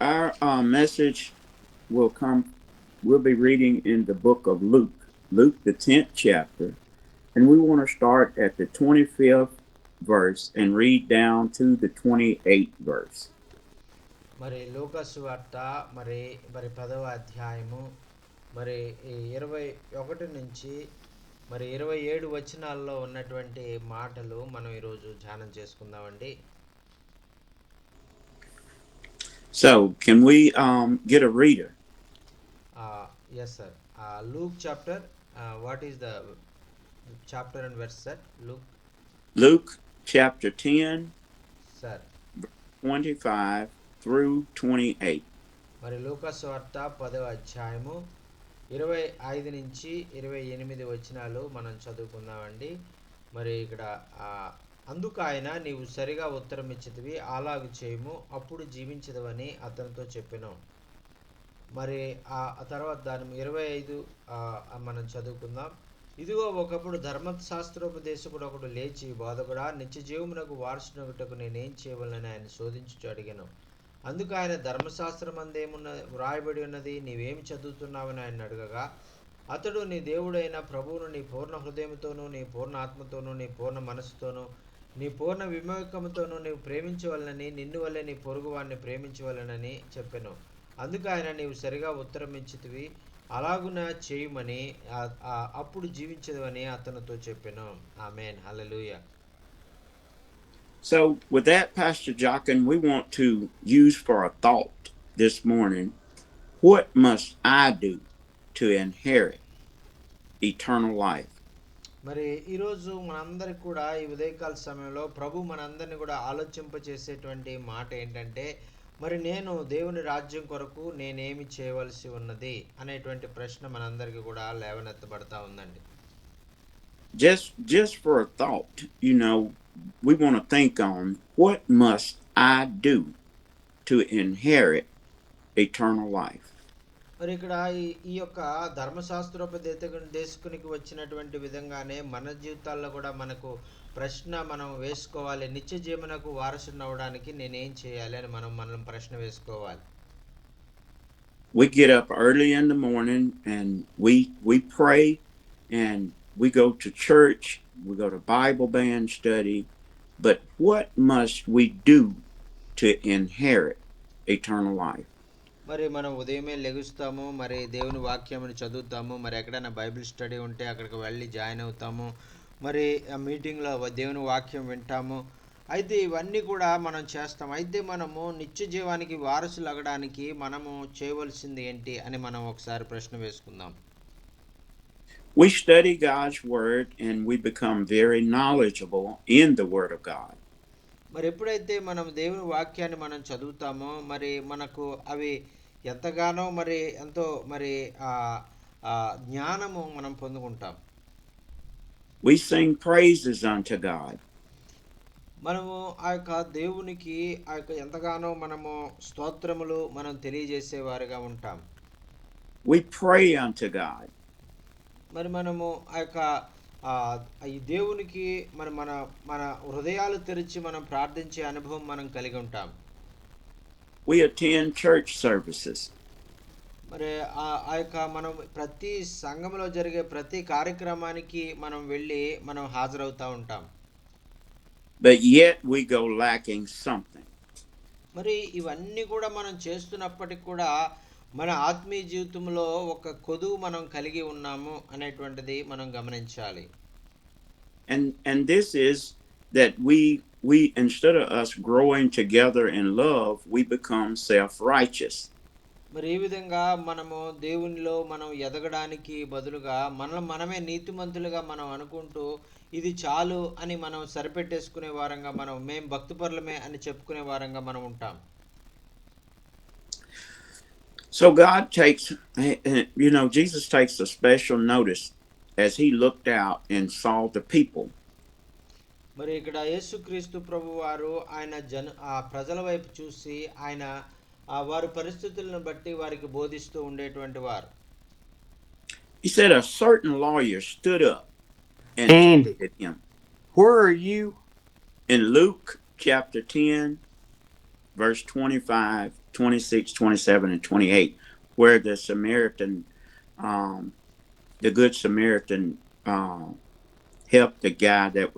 Our message will come, we'll be reading in the book of Luke, Luke, the 10th chapter, and we want to start at the 25th verse and read down to the 28th verse. మరి లూకాసు వార్త మరి మరి 10వ అధ్యాయము మరి ఈ 21 నుంచి మరి 27 వచనాల్లో ఉన్నటువంటి మాటలు మనం ఈరోజు ధ్యానం చేసుకుందామండి. So, can we get a reader? Yes sir. Luke chapter, what is the chapter and verse sir? Luke chapter 10, sir 25 through 28. మరి లూకాసు వార్త 10వ అధ్యాయము 25 నుంచి 28 వచనాలు మనం చదువుకుందామండి. మరి ఇక్కడ అందుకు ఆయన, నీవు సరిగా ఉత్తరం ఇచ్చితివి, అలాగు చేయము, అప్పుడు జీవించదవని అతనితో చెప్పెను. మరి ఆ తర్వాత దాని 25 మనం చదువుకుందాం. ఇదిగో ఒకప్పుడు ధర్మశాస్త్రోపదేశకుడు ఒకడు లేచి, బోధకుడా, నిత్య జీవమునకు వారసునగుటకు నేనేం చేయవలనని ఆయన శోధించుచు అడిగాను. అందుకు ఆయన, ధర్మశాస్త్రం అందేమున్న వ్రాయబడి ఉన్నది, నీవేమి చదువుతున్నావని ఆయన అడగగా, అతడు, నీ దేవుడైన ప్రభువును నీ పూర్ణ హృదయంతోనూ, నీ పూర్ణ ఆత్మతోనూ, నీ పూర్ణ మనస్సుతోనూ, నీ పూర్ణ వివేకముతోనూ నీవు ప్రేమించవలనని, నిన్ను వల్లే నీ పొరుగువాన్ని ప్రేమించవలనని చెప్పెను. అందుకు ఆయన, నీవు సరిగా ఉత్తరం ఇచ్చితివి, అలాగున చేయుమని, అప్పుడు జీవించదవని అతనితో చెప్పెను. ఆమేన్. హల్లెలూయా. So, with that, Pastor Jochen, we want to use for a thought this morning, what must I do to inherit eternal life? మరి ఈరోజు మనందరికి కూడా ఈ ఉదయకాల సమయంలో ప్రభు మనందరిని కూడా ఆలోచింపచేసేటువంటి మాట ఏంటంటే, మరి నేను దేవుని రాజ్యం కొరకు నేనేమి చేయవలసి ఉన్నది అనేటువంటి ప్రశ్న మనందరికీ కూడా లేవనెత్తబడతా ఉందండి. Just for a thought, we want to think on what must I do to inherit eternal life. మరి ఇక్కడ ఈ యొక్క ధర్మశాస్త్రోపదేశకునికి వచ్చినటువంటి విధంగానే మన జీవితాల్లో కూడా మనకు ప్రశ్న మనం వేసుకోవాలి. నిత్య జీవనకు వారసుని అవ్వడానికి నేనేం చేయాలి అని మనం ప్రశ్న వేసుకోవాలి. We get up early in the morning and we pray and we go to church, we go to Bible band study, but what must we do to inherit eternal life? మరి మనం ఉదయమే లెగుస్తాము, మరి దేవుని వాక్యముని చదువుతాము, మరి ఎక్కడైనా బైబిల్ స్టడీ ఉంటే అక్కడికి వెళ్ళి జాయిన్ అవుతాము, మరి ఆ మీటింగ్లో దేవుని వాక్యం వింటాము. అయితే ఇవన్నీ కూడా మనం చేస్తాం. అయితే మనము నిత్య జీవానికి వారసులు అవ్వడానికి మనము చేయవలసింది ఏంటి అని మనం ఒకసారి ప్రశ్న వేసుకుందాం. We study God's word and we become very knowledgeable in the word of God. మరి ఎప్పుడైతే మనం దేవుని వాక్యాన్ని మనం చదువుతామో, మరి మనకు అవి ఎంతగానో మరి ఎంతో మరి జ్ఞానము మనం పొందుకుంటాం. We sing praises unto God. మనము ఆ యొక్క దేవునికి ఆ యొక్క ఎంతగానో మనము స్తోత్రములు మనం తెలియజేసేవారుగా ఉంటాం. We pray unto God. మరి మనము ఆ యొక్క ఈ దేవునికి మన మన మన హృదయాలు తెరిచి మనం ప్రార్థించే అనుభవం మనం కలిగి ఉంటాం. We attend church services. మరి ఆ యొక్క మనం ప్రతి సంఘంలో జరిగే ప్రతి కార్యక్రమానికి మనం వెళ్ళి మనం హాజరవుతూ ఉంటాం. But yet we go lacking something. మరి ఇవన్నీ కూడా మనం చేస్తున్నప్పటికి కూడా మన ఆత్మీయ జీవితంలో ఒక కొదువు మనం కలిగి ఉన్నాము అనేటువంటిది మనం గమనించాలి. And this is that we instead of us growing together in love, we become self-righteous. మరి ఈ విధంగా మనము దేవునిలో మనం ఎదగడానికి బదులుగా మనమే నీతిమంతులుగా మనం అనుకుంటూ ఇది చాలు అని మనం సరిపెట్టేసుకునే వారంగా మేము భక్తిపరులమే అని చెప్పుకునే వారంగా మనం ఉంటాం. So God takes, Jesus takes a special notice as he looked out and saw the people. మరి ఇక్కడ యేసుక్రీస్తు ప్రభు వారు ఆయన ప్రజల వైపు చూసి ఆయన వారి పరిస్థితులను బట్టి వారికి బోధిస్తూ ఉండేటువంటి వారు. He said a certain lawyer stood up and Andy, him. Where are you? In Luke chapter 10, verse 25 26, 27, and 28, where the Samaritan, the Good Samaritan, helped the guy that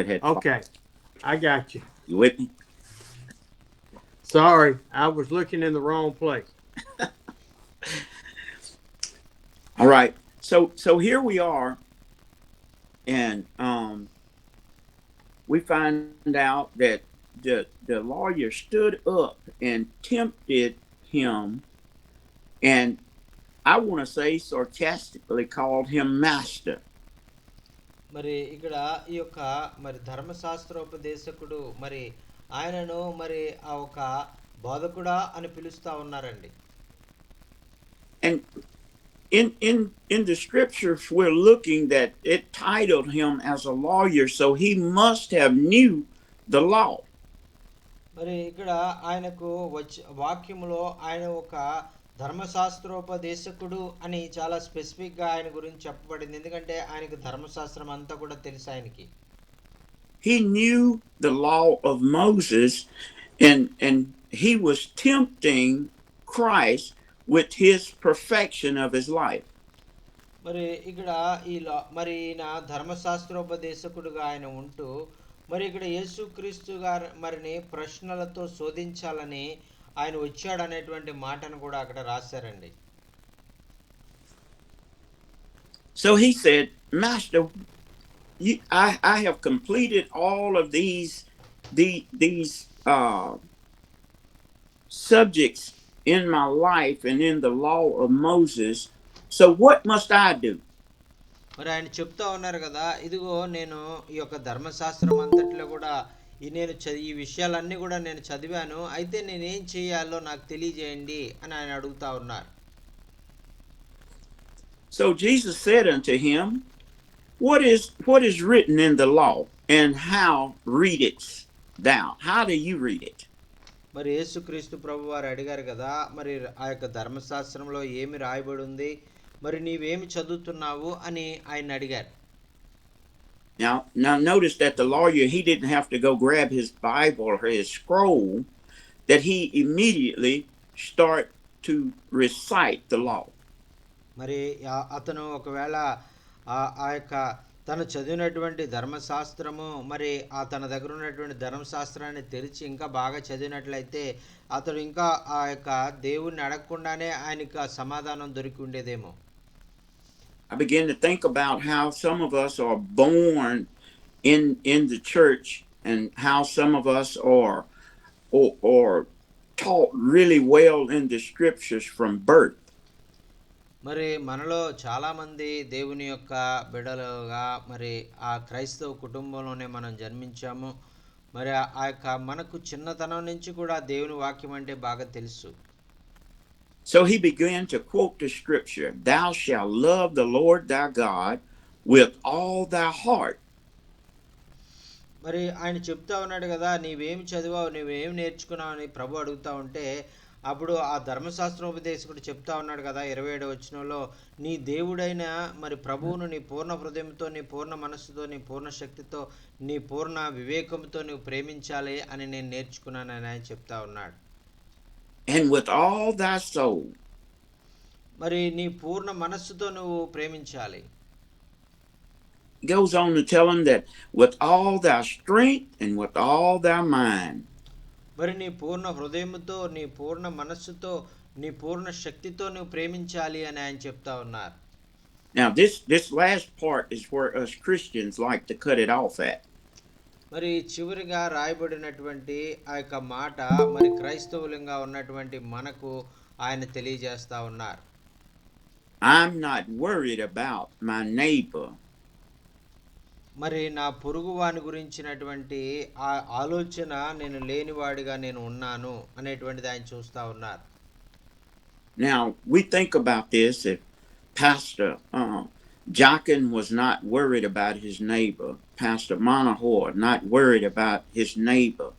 had fallen. Okay, I got you. You with me? Sorry, I was looking in the wrong place. All right. So here we are, and we find out that the lawyer stood up and tempted him, and I want to say sarcastically called him master. మరి ఇక్కడ ఈ యొక్క మరి ధర్మశాస్త్రోపదేశకుడు మరి ఆయనను మరి ఆ ఒక బోధకుడా అని పిలుస్తా ఉన్నారండి. And in the scriptures we're looking that it titled him as a lawyer, so he must have knew the law. మరి ఇక్కడ ఆయనకు వాక్యములో ఆయన ఒక ధర్మశాస్త్రోపదేశకుడు అని చాలా స్పెసిఫిక్గా ఆయన గురించి చెప్పబడింది, ఎందుకంటే ఆయనకు ధర్మశాస్త్రం అంతా కూడా తెలుసు ఆయనకి. He knew the law of Moses, and he was tempting Christ with his perfection of his life. మరి ఇక్కడ మరి ఈయన ధర్మశాస్త్రోపదేశకుడుగా ఆయన ఉంటూ మరి ఇక్కడ యేసుక్రీస్తు గారు మరిని ప్రశ్నలతో శోధించాలని ఆయన వచ్చాడనేటువంటి మాటను కూడా అక్కడ రాశారండి. So he said, Master, I have completed all of these subjects in my life and in the law of Moses. So what must I do? మరి ఆయన చెప్తా ఉన్నారు కదా, ఇదిగో నేను ఈ యొక్క ధర్మశాస్త్రం అంతట్లో కూడా ఈ విషయాలన్నీ కూడా నేను చదివాను, అయితే నేనేం చేయాలో నాకు తెలియజేయండి అని ఆయన అడుగుతా ఉన్నారు. So Jesus said unto him, what is written in the law, and how readest thou? How do you read it? మరి యేసుక్రీస్తు ప్రభు వారు అడిగారు కదా, మరి ఆ యొక్క ధర్మశాస్త్రంలో ఏమి రాయబడి ఉంది, మరి నీవేమి చదువుతున్నావు అని ఆయన అడిగారు. Now notice that the lawyer, he didn't have to go grab his Bible or his scroll, that he immediately start to recite the law. మరి అతను ఒకవేళ ఆ యొక్క తను చదివినటువంటి ధర్మశాస్త్రము మరి తన దగ్గర ఉన్నటువంటి ధర్మశాస్త్రాన్ని తెరిచి ఇంకా బాగా చదివినట్లయితే అతడు ఇంకా ఆ యొక్క దేవుణ్ణి అడగకుండానే ఆయనకు ఆ సమాధానం దొరికి ఉండేదేమో. I began to think about how some of us are born in the church, and how some of us are or taught really well in the scriptures from birth. మరి మనలో చాలామంది దేవుని యొక్క బిడ్డలుగా మరి ఆ క్రైస్తవ కుటుంబంలోనే మనం జన్మించాము. మరి ఆ యొక్క మనకు చిన్నతనం నుంచి కూడా దేవుని వాక్యం అంటే బాగా తెలుసు. So he began to quote the scripture, thou shalt love the Lord thy God with all thy heart. మరి ఆయన చెప్తా ఉన్నాడు కదా, నీవేమి చదివావు, నీవేమి నేర్చుకున్నావు అని ప్రభు అడుగుతా ఉంటే అప్పుడు ఆ ధర్మశాస్త్రోపదేశకుడు చెప్తా ఉన్నాడు కదా 27వ వచనంలో, నీ దేవుడైన మరి ప్రభువును నీ పూర్ణ హృదయంతో, నీ పూర్ణ మనస్సుతో, నీ పూర్ణ శక్తితో, నీ పూర్ణ వివేకంతో నువ్వు ప్రేమించాలి అని నేను నేర్చుకున్నానని ఆయన చెప్తా ఉన్నాడు. And with all thy soul. మరి నీ పూర్ణ మనస్సుతో నువ్వు ప్రేమించాలి. Goes on to tell him that with all thy strength and with all thy mind. మరి నీ పూర్ణ హృదయముతో, నీ పూర్ణ మనస్సుతో, నీ పూర్ణ శక్తితో నువ్వు ప్రేమించాలి అని ఆయన చెప్తా ఉన్నారు. Now this last part is where us Christians like to cut it off at. మరి చివరిగా రాయబడినటువంటి ఆ యొక్క మాట మరి క్రైస్తవులంగా ఉన్నటువంటి మనకు ఆయన తెలియజేస్తా ఉన్నారు. I'm not worried about my neighbor. మరి నా పొరుగువాని గురించినటువంటి ఆ ఆలోచన నేను లేనివాడిగా నేను ఉన్నాను అనేటువంటిది ఆయన చూస్తా ఉన్నారు. Now we think about this, if Pastor Jockin was not worried about his neighbor, Pastor Monahor not worried about his neighbor,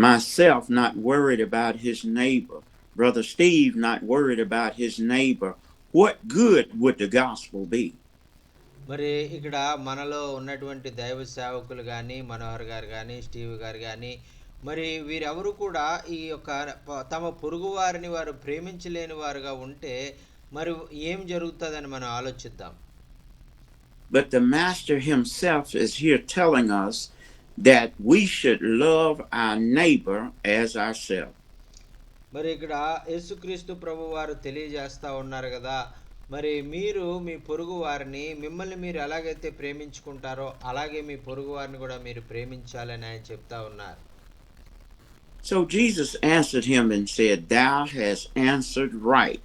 myself not worried about his neighbor, Brother Steve not worried about his neighbor, what good would the gospel be? మరి ఇక్కడ మనలో ఉన్నటువంటి దైవ సేవకులు కానీ, మనోహర్ గారు కానీ, Steve గారు కానీ, మరి వీరెవరు కూడా ఈ యొక్క తమ పొరుగు వారిని వారు ప్రేమించలేని వారుగా ఉంటే మరి ఏం జరుగుతుందని మనం ఆలోచిద్దాం. But the Master himself is here telling us that we should love our neighbor as ourselves. మరి ఇక్కడ యేసుక్రీస్తు ప్రభు వారు తెలియజేస్తా ఉన్నారు కదా, మరి మీరు మీ పొరుగు వారిని మిమ్మల్ని మీరు ఎలాగైతే ప్రేమించుకుంటారో అలాగే మీ పొరుగు వారిని కూడా మీరు ప్రేమించాలని ఆయన చెప్తా ఉన్నారు. So Jesus answered him and said, Thou hast answered right.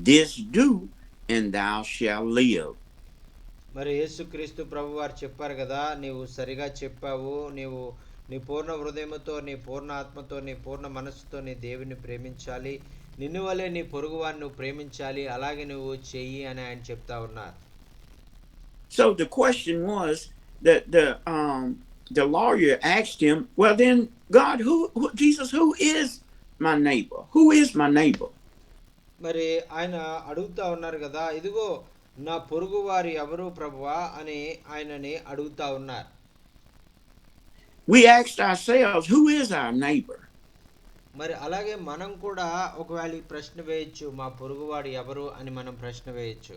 This do, and thou shalt live. మరి యేసుక్రీస్తు ప్రభు వారు చెప్పారు కదా, నీవు సరిగా చెప్పావు, నీవు నీ పూర్ణ హృదయముతో, నీ పూర్ణ ఆత్మతో, నీ పూర్ణ మనస్సుతో నీ దేవుని ప్రేమించాలి, నిన్ను వలె నీ పొరుగు వారిని నువ్వు ప్రేమించాలి, అలాగే నువ్వు చెయ్యి అని ఆయన చెప్తా ఉన్నారు. So the question was that the lawyer asked him, well then, God, Jesus, who is my neighbor? Who is my neighbor? మరి ఆయన అడుగుతా ఉన్నారు కదా, ఇదిగో నా పొరుగు వారు ఎవరు ప్రభువా అని ఆయనని అడుగుతా ఉన్నారు. We asked ourselves, who is our neighbor? మరి అలాగే మనం కూడా ఒకవేళ ఈ ప్రశ్న వేయచ్చు, మా పొరుగువాడు ఎవరు అని మనం ప్రశ్న వేయచ్చు.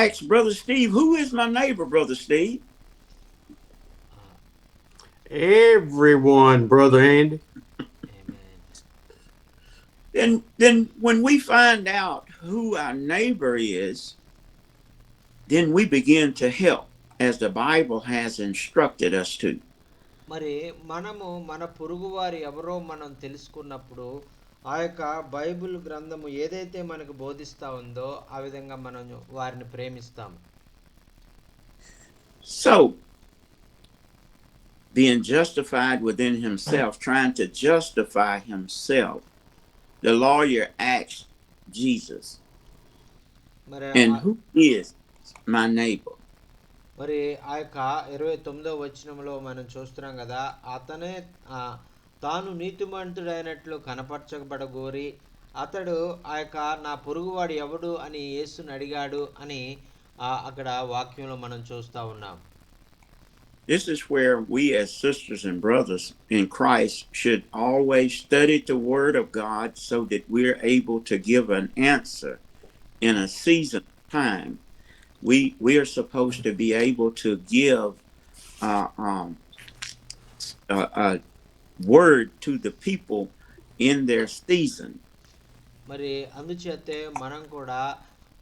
Ask Brother Steve, who is my neighbor, Brother Steve? Everyone, Brother Andy. Then when we find out who our neighbor is, then we begin to help as the Bible has instructed us to. మరి మనము మన పొరుగువారు ఎవరో మనం తెలుసుకున్నప్పుడు ఆ యొక్క Bible గ్రంథము ఏదైతే మనకు బోధిస్తా ఉందో ఆ విధంగా మనం వారిని ప్రేమిస్తాం. So being justified within himself, trying to justify himself, the lawyer asked Jesus, and who is my neighbor? మరి ఆ యొక్క 29వ వచనంలో మనం చూస్తున్నాం కదా, అతనే తాను నీతిమంతుడైనట్లు కనపరచబడగోరి అతడు ఆ యొక్క నా పొరుగువాడు ఎవడు అని యేసుని అడిగాడు అని అక్కడ వాక్యంలో మనం చూస్తా ఉన్నాం. This is where we as sisters and brothers in Christ should always study the Word of God so that we're able to give an answer in a season of time. We are supposed to be able to give a word to the people in their season. మరి అందుచేతే మనం కూడా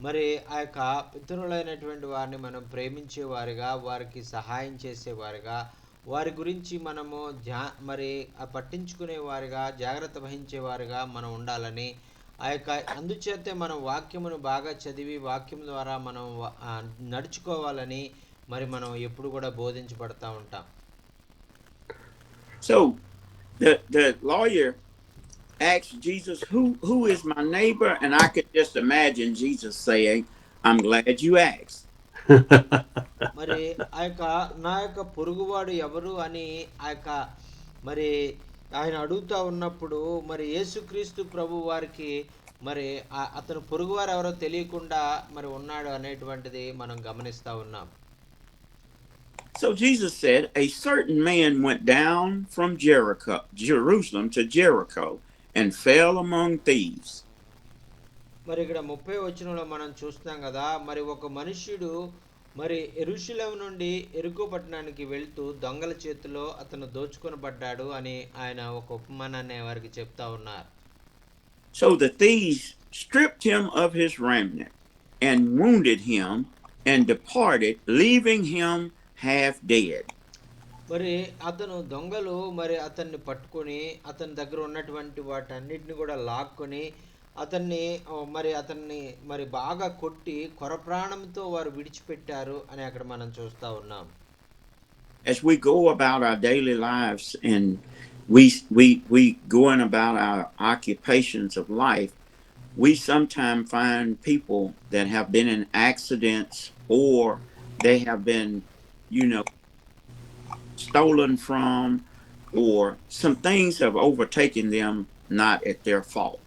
మరి ఆ యొక్క పితరులైనటువంటి వారిని మనం ప్రేమించేవారుగా, వారికి సహాయం చేసేవారుగా, వారి గురించి మనము మరి పట్టించుకునేవారుగా, జాగ్రత్త వహించేవారుగా మనం ఉండాలని, ఆ యొక్క అందుచేతే మనం వాక్యమును బాగా చదివి వాక్యం ద్వారా మనం నడుచుకోవాలని మరి మనం ఎప్పుడు కూడా బోధించబడతా ఉంటాం. So the lawyer asked Jesus, who is my neighbor? And I could just imagine Jesus saying, I'm glad you asked. మరి ఆ యొక్క నా యొక్క పొరుగువాడు ఎవరు అని ఆ యొక్క మరి ఆయన అడుగుతా ఉన్నప్పుడు మరి యేసుక్రీస్తు ప్రభు వారికి మరి అతను పొరుగువారు ఎవరో తెలియకుండా మరి ఉన్నాడు అనేటువంటిది మనం గమనిస్తా ఉన్నాం. So Jesus said, a certain man went down from Jerusalem to Jericho and fell among thieves. మరి ఇక్కడ 30వ వచనంలో మనం చూస్తున్నాం కదా, మరి ఒక మనుష్యుడు మరి యెరూషలేము నుండి యెరికో పట్టణానికి వెళ్తూ దొంగల చేతిలో అతను దోచుకొనబడ్డాడు అని ఆయన ఒక ఉపమానాన్ని వారికి చెప్తా ఉన్నారు. So the thieves stripped him of his raiment and wounded him and departed, leaving him half dead. మరి అతను దొంగలు మరి అతన్ని పట్టుకొని అతని దగ్గర ఉన్నటువంటి వాటన్నిటిని కూడా లాక్కొని అతన్ని మరి బాగా కొట్టి కొరప్రాణంతో వారు విడిచిపెట్టారు అని అక్కడ మనం చూస్తా ఉన్నాం. As we go about our daily lives and we going about our occupations of life, we sometimes find people that have been in accidents or they have been, stolen from, or some things have overtaken them not at their fault.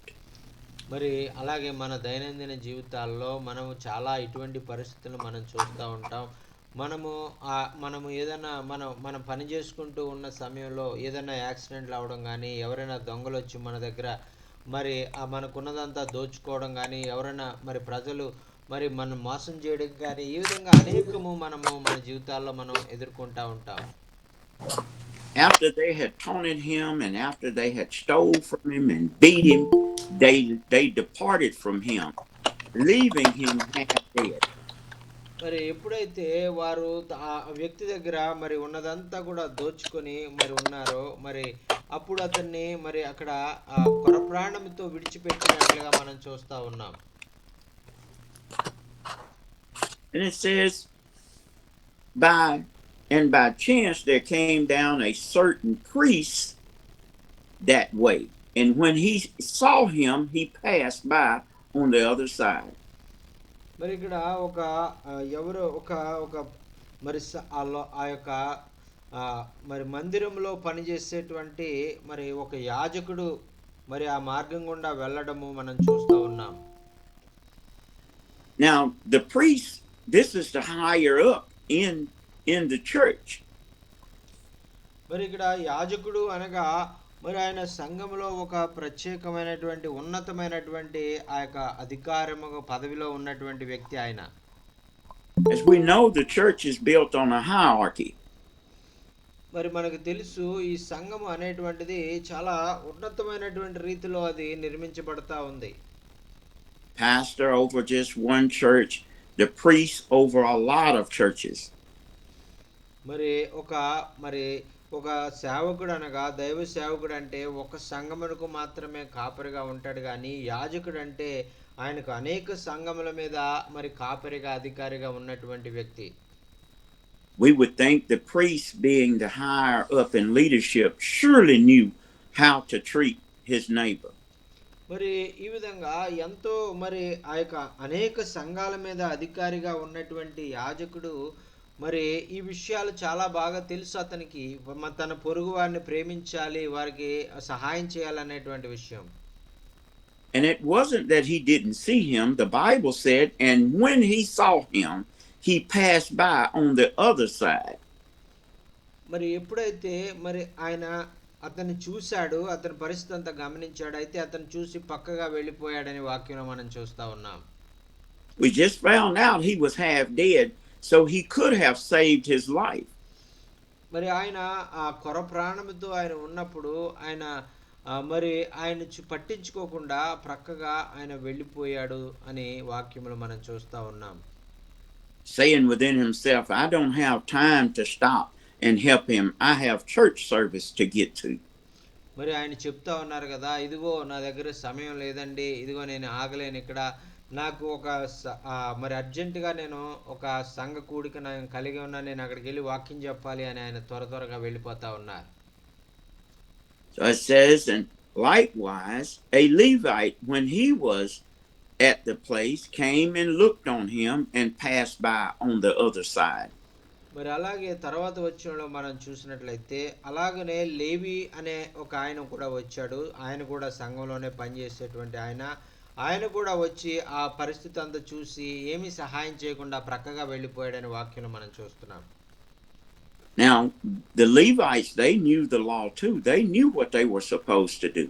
మరి అలాగే మన దైనందిన జీవితాల్లో మనం చాలా ఇటువంటి పరిస్థితులు మనం చూస్తూ ఉంటాం. మనము ఏదైనా మనం పని చేసుకుంటూ ఉన్న సమయంలో ఏదైనా యాక్సిడెంట్లు అవ్వడం గానీ, ఎవరైనా దొంగలొచ్చి మన దగ్గర మరి మనకున్నదంతా దోచుకోవడం గానీ, ఎవరైనా మరి ప్రజలు మరి మనం మోసం చేయడం గానీ, ఈ విధంగా అనేకము మనము మన జీవితాల్లో మనం ఎదుర్కొంటా ఉంటాం. After they had taunted him and after they had stole from him and beat him, they departed from him, leaving him half dead. మరి ఎప్పుడైతే వారు ఆ వ్యక్తి దగ్గర మరి ఉన్నదంతా కూడా దోచుకొని మరి ఉన్నారో, మరి అప్పుడు అతన్ని మరి అక్కడ కొర ప్రాణంతో విడిచిపెట్టినట్లుగా మనం చూస్తా ఉన్నాం. And it says, by chance there came down a certain priest that way. And when he saw him, he passed by on the other side. మరి ఇక్కడ ఒక ఎవరో ఒక ఒక మరి ఆ యొక్క మరి మందిరంలో పనిచేసేటువంటి మరి ఒక యాజకుడు మరి ఆ మార్గం గుండా వెళ్ళడము మనం చూస్తూ ఉన్నాం. Now the priest, this is the higher up in the church. మరి ఇక్కడ యాజకుడు అనగా మరి ఆయన సంఘములో ఒక ప్రత్యేకమైనటువంటి ఉన్నతమైనటువంటి ఆ యొక్క అధికారము పదవిలో ఉన్నటువంటి వ్యక్తి ఆయన. As we know, the church is built on a hierarchy. మరి మనకు తెలుసు ఈ సంఘము అనేటువంటిది చాలా ఉన్నతమైనటువంటి రీతిలో అది నిర్మించబడతా ఉంది. Pastor over just one church, the priest over a lot of churches. మరి ఒక సేవకుడు అనగా దైవ సేవకుడు అంటే ఒక సంఘమునకు మాత్రమే కాపరిగా ఉంటాడు కానీ యాజకుడు అంటే ఆయనకు అనేక సంఘముల మీద మరి కాపరిగా అధికారిగా ఉన్నటువంటి వ్యక్తి. We would think the priest, being the higher up in leadership, surely knew how to treat his neighbor. మరి ఈ విధంగా ఎంతో మరి ఆ యొక్క అనేక సంఘాల మీద అధికారిగా ఉన్నటువంటి యాజకుడు మరి ఈ విషయాలు చాలా బాగా తెలుసు అతనికి. తన పొరుగు వారిని ప్రేమించాలి, వారికి సహాయం చేయాలనేటువంటి విషయం. And it wasn't that he didn't see him. The Bible said, and when he saw him, he passed by on the other side. మరి ఎప్పుడైతే మరి ఆయన అతన్ని చూశాడు, అతని పరిస్థితి అంతా గమనించాడు, అయితే అతను చూసి పక్కగా వెళ్ళిపోయాడని వాక్యంలో మనం చూస్తా ఉన్నాం. We just found out he was half dead, so he could have saved his life. మరి ఆయన ఆ కొర ప్రాణముతో ఆయన ఉన్నప్పుడు ఆయన మరి ఆయన పట్టించుకోకుండా ప్రక్కగా ఆయన వెళ్ళిపోయాడు అని వాక్యములు మనం చూస్తా ఉన్నాం. Saying within himself, I don't have time to stop and help him. I have church service to get to. మరి ఆయన చెప్తా ఉన్నారు కదా, ఇదిగో నా దగ్గర సమయం లేదండి, ఇదిగో నేను ఆగలేను, ఇక్కడ నాకు ఒక మరి అర్జెంటుగా నేను ఒక సంఘ కూడిక నేను కలిగి ఉన్నా, నేను అక్కడికి వెళ్ళి వాక్యం చెప్పాలి అని ఆయన త్వరగా వెళ్ళిపోతా ఉన్నారు. So it says, and likewise a Levite, when he was at the place, came and looked on him and passed by on the other side. మరి అలాగే తర్వాత వచ్చినలో మనం చూసినట్లయితే అలాగనే లేవి అనే ఒక ఆయన కూడా వచ్చాడు. ఆయన కూడా సంఘంలోనే పనిచేసేటువంటి ఆయన కూడా వచ్చి ఆ పరిస్థితి అంతా చూసి ఏమీ సహాయం చేయకుండా ప్రక్కగా వెళ్ళిపోయాడని వాక్యం మనం చూస్తున్నాం. Now the Levites, they knew the law too. They knew what they were supposed to do.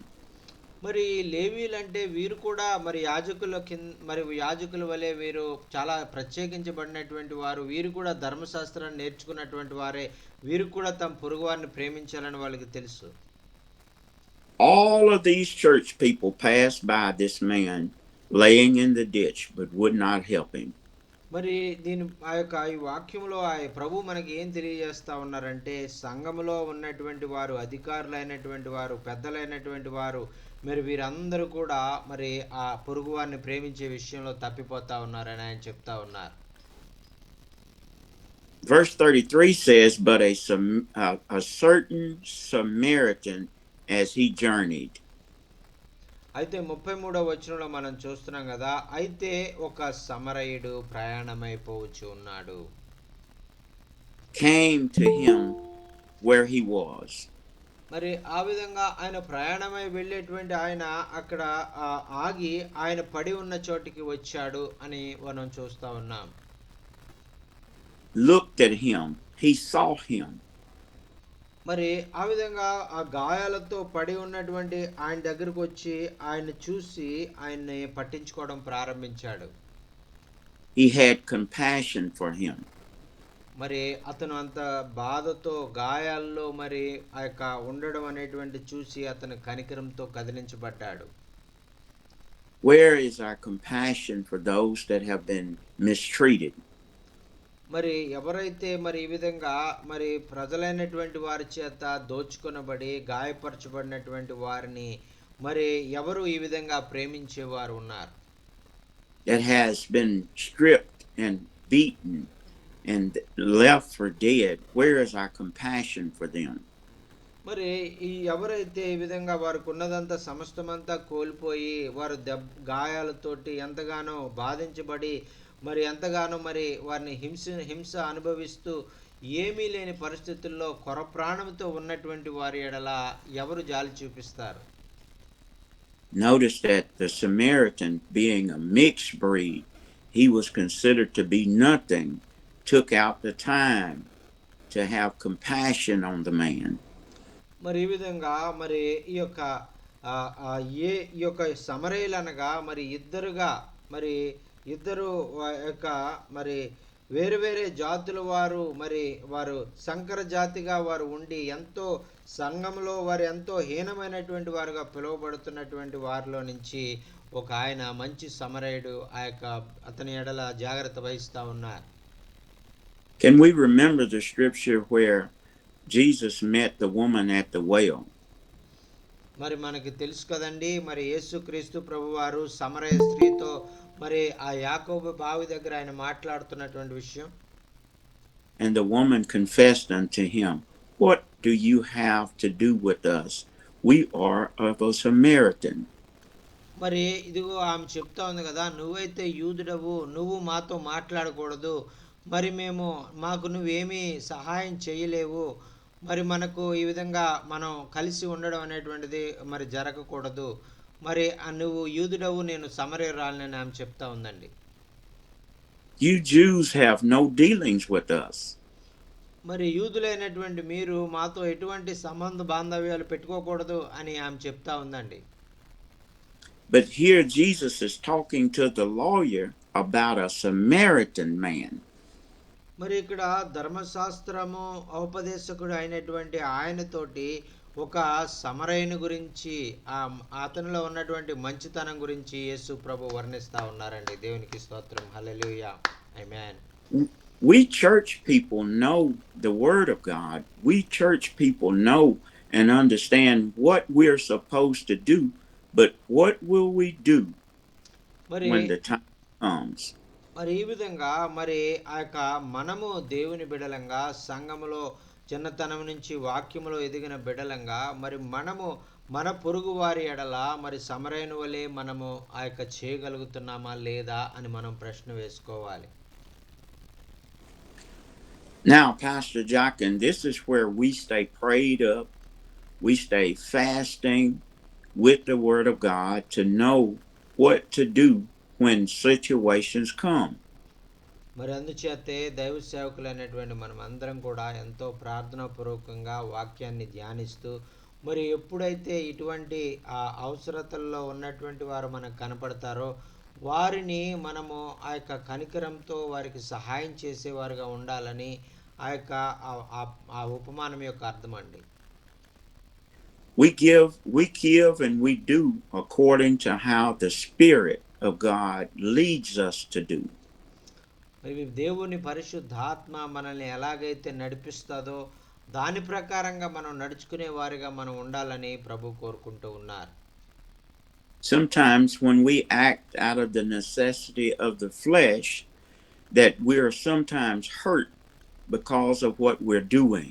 మరి లేవీలంటే వీరు కూడా మరి యాజకుల వలె వీరు చాలా ప్రత్యేకించబడినటువంటి వారు. వీరు కూడా ధర్మశాస్త్రాన్ని నేర్చుకున్నటువంటి వారే. వీరు కూడా తమ పొరుగు వారిని ప్రేమించాలని వాళ్ళకి తెలుసు. All of these church people passed by this man laying in the ditch, but would not help him. మరి ఈ వాక్యంలో ప్రభు మనకి ఏం తెలియజేస్తా ఉన్నారంటే, సంఘములో ఉన్నటువంటి వారు, అధికారులైనటువంటి వారు, పెద్దలైనటువంటి వారు, మరి వీరందరూ కూడా మరి ఆ పొరుగు వారిని ప్రేమించే విషయంలో తప్పిపోతా ఉన్నారని ఆయన చెప్తా ఉన్నారు. Verse 33 says, but a certain Samaritan, as he journeyed. అయితే 33వ వచనంలో మనం చూస్తున్నాం కదా, అయితే ఒక సమరయుడు ప్రయాణమైపోవచ్చు ఉన్నాడు. Came to him where he was. మరి ఆ విధంగా ఆయన ప్రయాణమై వెళ్ళేటువంటి ఆయన అక్కడ ఆగి ఆయన పడి ఉన్న చోటికి వచ్చాడు అని మనం చూస్తా ఉన్నాం. looked at him. He saw him. మరి ఆ విధంగా ఆ గాయాలతో పడి ఉన్నటువంటి ఆయన దగ్గరకు వచ్చి ఆయన్ని చూసి ఆయన్ని పట్టించుకోవడం ప్రారంభించాడు. He had compassion for him. మరి అతను అంత బాధతో గాయాల్లో మరి ఆ యొక్క ఉండడం అనేటువంటి చూసి అతను కనికరంతో కదిలించబడ్డాడు. Where is our compassion for those that have been mistreated? మరి ఎవరైతే మరి ఈ విధంగా మరి ప్రజలైనటువంటి వారి చేత దోచుకొనబడి గాయపరచబడినటువంటి వారిని మరి ఎవరు ఈ విధంగా ప్రేమించేవారు ఉన్నారు? That has been stripped and beaten and left for dead. Where is our compassion for them? మరి ఈ ఎవరైతే ఈ విధంగా వారికి ఉన్నదంతా సమస్తమంతా కోల్పోయి వారు గాయాలతోటి ఎంతగానో బాధించబడి మరి ఎంతగానో మరి వారిని హింస అనుభవిస్తూ ఏమీ లేని పరిస్థితుల్లో కొర ప్రాణంతో ఉన్నటువంటి వారి ఎడల ఎవరు జాలి చూపిస్తారు? Notice that the Samaritan, being a mixed breed, he was considered to be nothing, took out the time to have compassion on the man. మరి ఈ విధంగా మరి ఈ యొక్క ఈ యొక్క సమరయులు అనగా మరి ఇద్దరు యొక్క మరి వేరు వేరే జాతుల వారు మరి వారు సంకర జాతిగా వారు ఉండి ఎంతో సంఘంలో వారు ఎంతో హీనమైనటువంటి వారుగా పిలువబడుతున్నటువంటి వారిలో నుంచి ఒక ఆయన మంచి సమరయుడు అతని ఎడల జాగ్రత్త వహిస్తూ ఉన్నారు. Can we remember the scripture where Jesus met the woman at the well? మరి మనకి తెలుసు కదండి, మరి యేసుక్రీస్తు ప్రభువారు సమరయ స్త్రీతో మరి ఆ యాకోబు బావి దగ్గర ఆయన మాట్లాడుతున్నటువంటి విషయం. And the woman confessed unto him, "What do you have to do with us? We are of a Samaritan." మరి ఇదిగో ఆమె చెప్తా ఉంది కదా, నువ్వైతే యూదుడవు, నువ్వు మాతో మాట్లాడకూడదు, మరి మాకు నువ్వేమీ సహాయం చేయలేవు, మరి మనకు ఈ విధంగా మనం కలిసి ఉండడం అనేటువంటిది మరి జరగకూడదు, మరి నువ్వు యూదుడవు, నేను సమరయురాలిని ఆమె చెప్తా ఉందండి. You Jews have no dealings with us. మరి యూదులైనటువంటి మీరు మాతో ఎటువంటి సంబంధ బాంధవ్యాలు పెట్టుకోకూడదు అని ఆమె చెప్తా ఉందండి. But here Jesus is talking to the lawyer about a Samaritan man. మరి ఇక్కడ ధర్మశాస్త్రము ఉపదేశకుడు అయినటువంటి ఆయనతోటి ఒక సమరయుని గురించి అతనిలో ఉన్నటువంటి మంచితనం గురించి యేసు ప్రభు వర్ణిస్తా ఉన్నారండి. దేవునికి స్తోత్రం. హల్లెలూయా. ఆమేన్. We church people know the word of God. We church people know and understand what we're supposed to do, but what will we do when the time comes? మరి ఈ విధంగా మరి మనము దేవుని బిడలంగా సంఘములో చిన్నతనం నుంచి వాక్యములో ఎదిగిన బిడలంగా మరి మనము మన పొరుగు వారి ఎడల మరి సమరయుని వలె మనము చేయగలుగుతున్నామా లేదా అని మనం ప్రశ్న వేసుకోవాలి. Now, Pastor Jockin, this is where we stay prayed up, we stay fasting with the word of God to know what to do when situations come. మరి అందుచేతే దైవ సేవకులు అనేటువంటి మనం అందరం కూడా ఎంతో ప్రార్థనాపూర్వకంగా వాక్యాన్ని ధ్యానిస్తూ మరి ఎప్పుడైతే ఇటువంటి అవసరతల్లో ఉన్నటువంటి వారు మనకు కనపడతారో వారిని మనము ఆ యొక్క కనికరంతో వారికి సహాయం చేసేవారుగా ఉండాలని ఆ ఉపమానం యొక్క అర్థం అండి. We give and we do according to how the Spirit of God leads us to do. మరి దేవుని పరిశుద్ధాత్మ మనల్ని ఎలాగైతే నడిపిస్తుందో దాని ప్రకారంగా మనం నడుచుకునే వారిగా మనం ఉండాలని ప్రభు కోరుకుంటూ ఉన్నారు. Sometimes when we act out of the necessity of the flesh, that we are sometimes hurt because of what we're doing.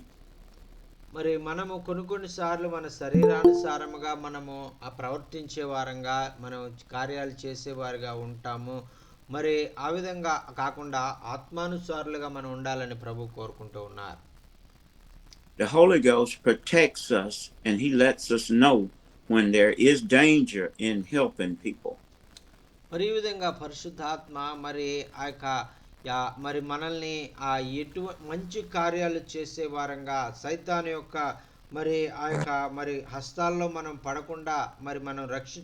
మరి మనము కొన్ని సార్లు మన శరీరానుసారముగా మనము ప్రవర్తించే వారంగా మనం కార్యాలు చేసేవారుగా ఉంటాము. మరి ఆ విధంగా కాకుండా ఆత్మానుసారులుగా మనం ఉండాలని ప్రభు కోరుకుంటూ ఉన్నారు. The Holy Ghost protects us and he lets us know when there is danger in helping people. మరి ఈ విధంగా పరిశుద్ధాత్మ మరి మరి మనల్ని ఆ మంచి కార్యాలు చేసే వారంగా సైతాను యొక్క మరి ఆ యొక్క మరి హస్తాల్లో మనం పడకుండా మరి మనం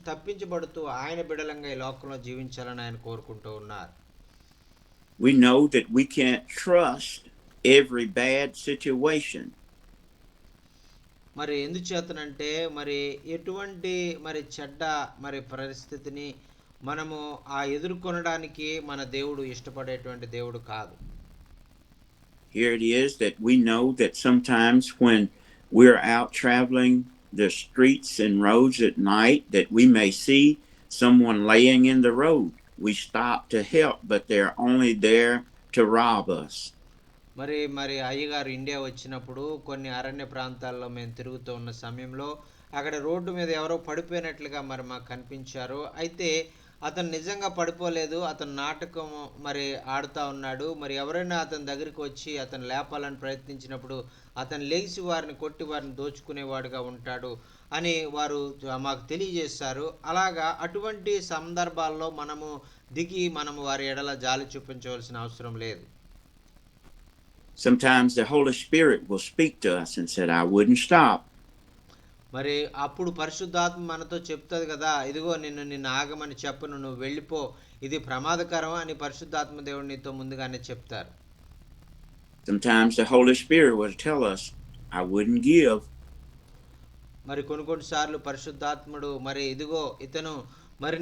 తప్పించబడుతూ ఆయన బిడలంగా ఈ లోకంలో జీవించాలని ఆయన కోరుకుంటూ ఉన్నారు. We know that we can't trust every bad situation. మరి ఎందుచేతనంటే మరి ఎటువంటి మరి చెడ్డ మరి పరిస్థితిని మనము ఎదుర్కొనడానికి మన దేవుడు ఇష్టపడేటువంటి దేవుడు కాదు. Here it is that we know that sometimes when we're out traveling the streets and roads at night, that we may see someone laying in the road. We stop to help, but they're only there to rob us. మరి అయ్యగారు India వచ్చినప్పుడు కొన్ని అరణ్య ప్రాంతాల్లో మేము తిరుగుతూ ఉన్న సమయంలో అక్కడ రోడ్డు మీద ఎవరో పడిపోయినట్లుగా మరి మాకు కనిపించారు. అయితే అతను నిజంగా పడిపోలేదు, అతను నాటకం మరి ఆడుతూ ఉన్నాడు. మరి ఎవరైనా అతని దగ్గరికి వచ్చి అతను లేపాలని ప్రయత్నించినప్పుడు అతను లేచి వారిని కొట్టి వారిని దోచుకునేవాడుగా ఉంటాడు అని వారు మాకు తెలియజేశారు. అలాగా అటువంటి సందర్భాల్లో మనము మనము వారి ఎడల జాలి చూపించవలసిన అవసరం లేదు. Sometimes the Holy Spirit will speak to us and said, I wouldn't stop. మరి అప్పుడు పరిశుద్ధాత్మ మనతో చెప్తుంది కదా, ఇదిగో నిన్ను ఆగమని చెప్పను, నువ్వు వెళ్ళిపో, ఇది ప్రమాదకరం అని పరిశుద్ధాత్మ దేవుడు నీతో ముందుగానే చెప్తారు. Sometimes the Holy Spirit will tell us, I wouldn't give. మరి కొన్ని సార్లు పరిశుద్ధాత్ముడు మరి ఇదిగో ఇతను మరి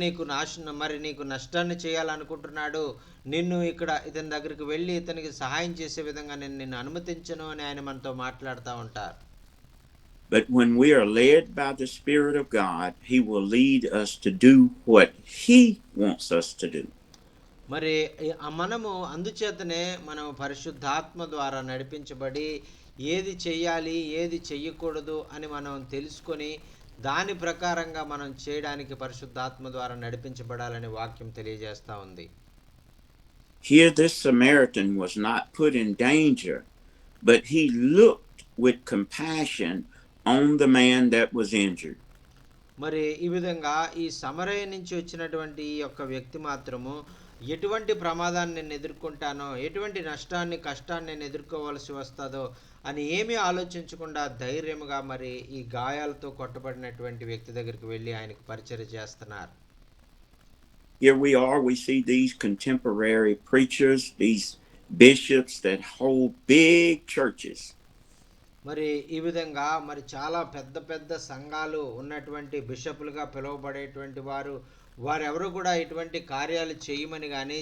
నీకు నష్టాన్ని చేయాలనుకుంటున్నాడు, నిన్ను ఇతని దగ్గరికి వెళ్ళి ఇతనికి సహాయం చేసే విధంగా నేను నిన్ను అనుమతించను అని ఆయన మనతో మాట్లాడుతూ ఉంటారు. But when we are led by the Spirit of God, He will lead us to do what He wants us to do. మరి మనము అందుచేతనే మనం పరిశుద్ధాత్మ ద్వారా నడిపించబడి ఏది చెయ్యాలి ఏది చెయ్యకూడదు అని మనం తెలుసుకొని దాని ప్రకారంగా మనం చేయడానికి పరిశుద్ధాత్మ ద్వారా నడిపించబడాలని వాక్యం తెలియజేస్తా ఉంది. Here this Samaritan was not put in danger, but he looked with compassion on the man that was injured. మరి ఈ విధంగా ఈ సమరయ నుంచి వచ్చినటువంటి ఈ యొక్క వ్యక్తి మాత్రము ఎటువంటి ప్రమాదాన్ని నేను ఎదుర్కొంటానో, ఎటువంటి నష్టాన్ని కష్టాన్ని నేను ఎదుర్కోవాల్సి వస్తుందో అని ఏమీ ఆలోచించకుండా ధైర్యముగా మరి ఈ గాయాలతో కొట్టబడినటువంటి వ్యక్తి దగ్గరికి వెళ్ళి ఆయనకు పరిచర్య చేస్తున్నారు. Here we see these contemporary preachers, these bishops that hold big churches. మరి ఈ విధంగా మరి చాలా పెద్ద పెద్ద సంఘాలు ఉన్నటువంటి బిషపులుగా పిలువబడేటువంటి వారెవరు కూడా ఇటువంటి కార్యాలు చేయమని కానీ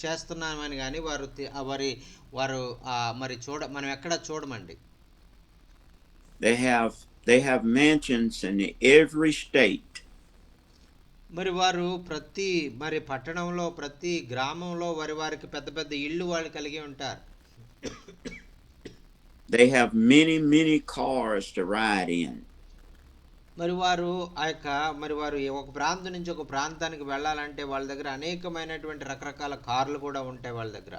చేస్తున్నామని కానీ వారు మరి మనం ఎక్కడ చూడమండి. They have mansions in every state. మరి వారు ప్రతి మరి పట్టణంలో ప్రతి గ్రామంలో వారికి పెద్ద పెద్ద ఇళ్ళు వాళ్ళు కలిగి ఉంటారు. They have many cars to ride in. మరి వారు ఒక ప్రాంతం నుంచి ఒక ప్రాంతానికి వెళ్ళాలంటే వాళ్ళ దగ్గర అనేకమైనటువంటి రకరకాల కార్లు కూడా ఉంటాయి వాళ్ళ దగ్గర.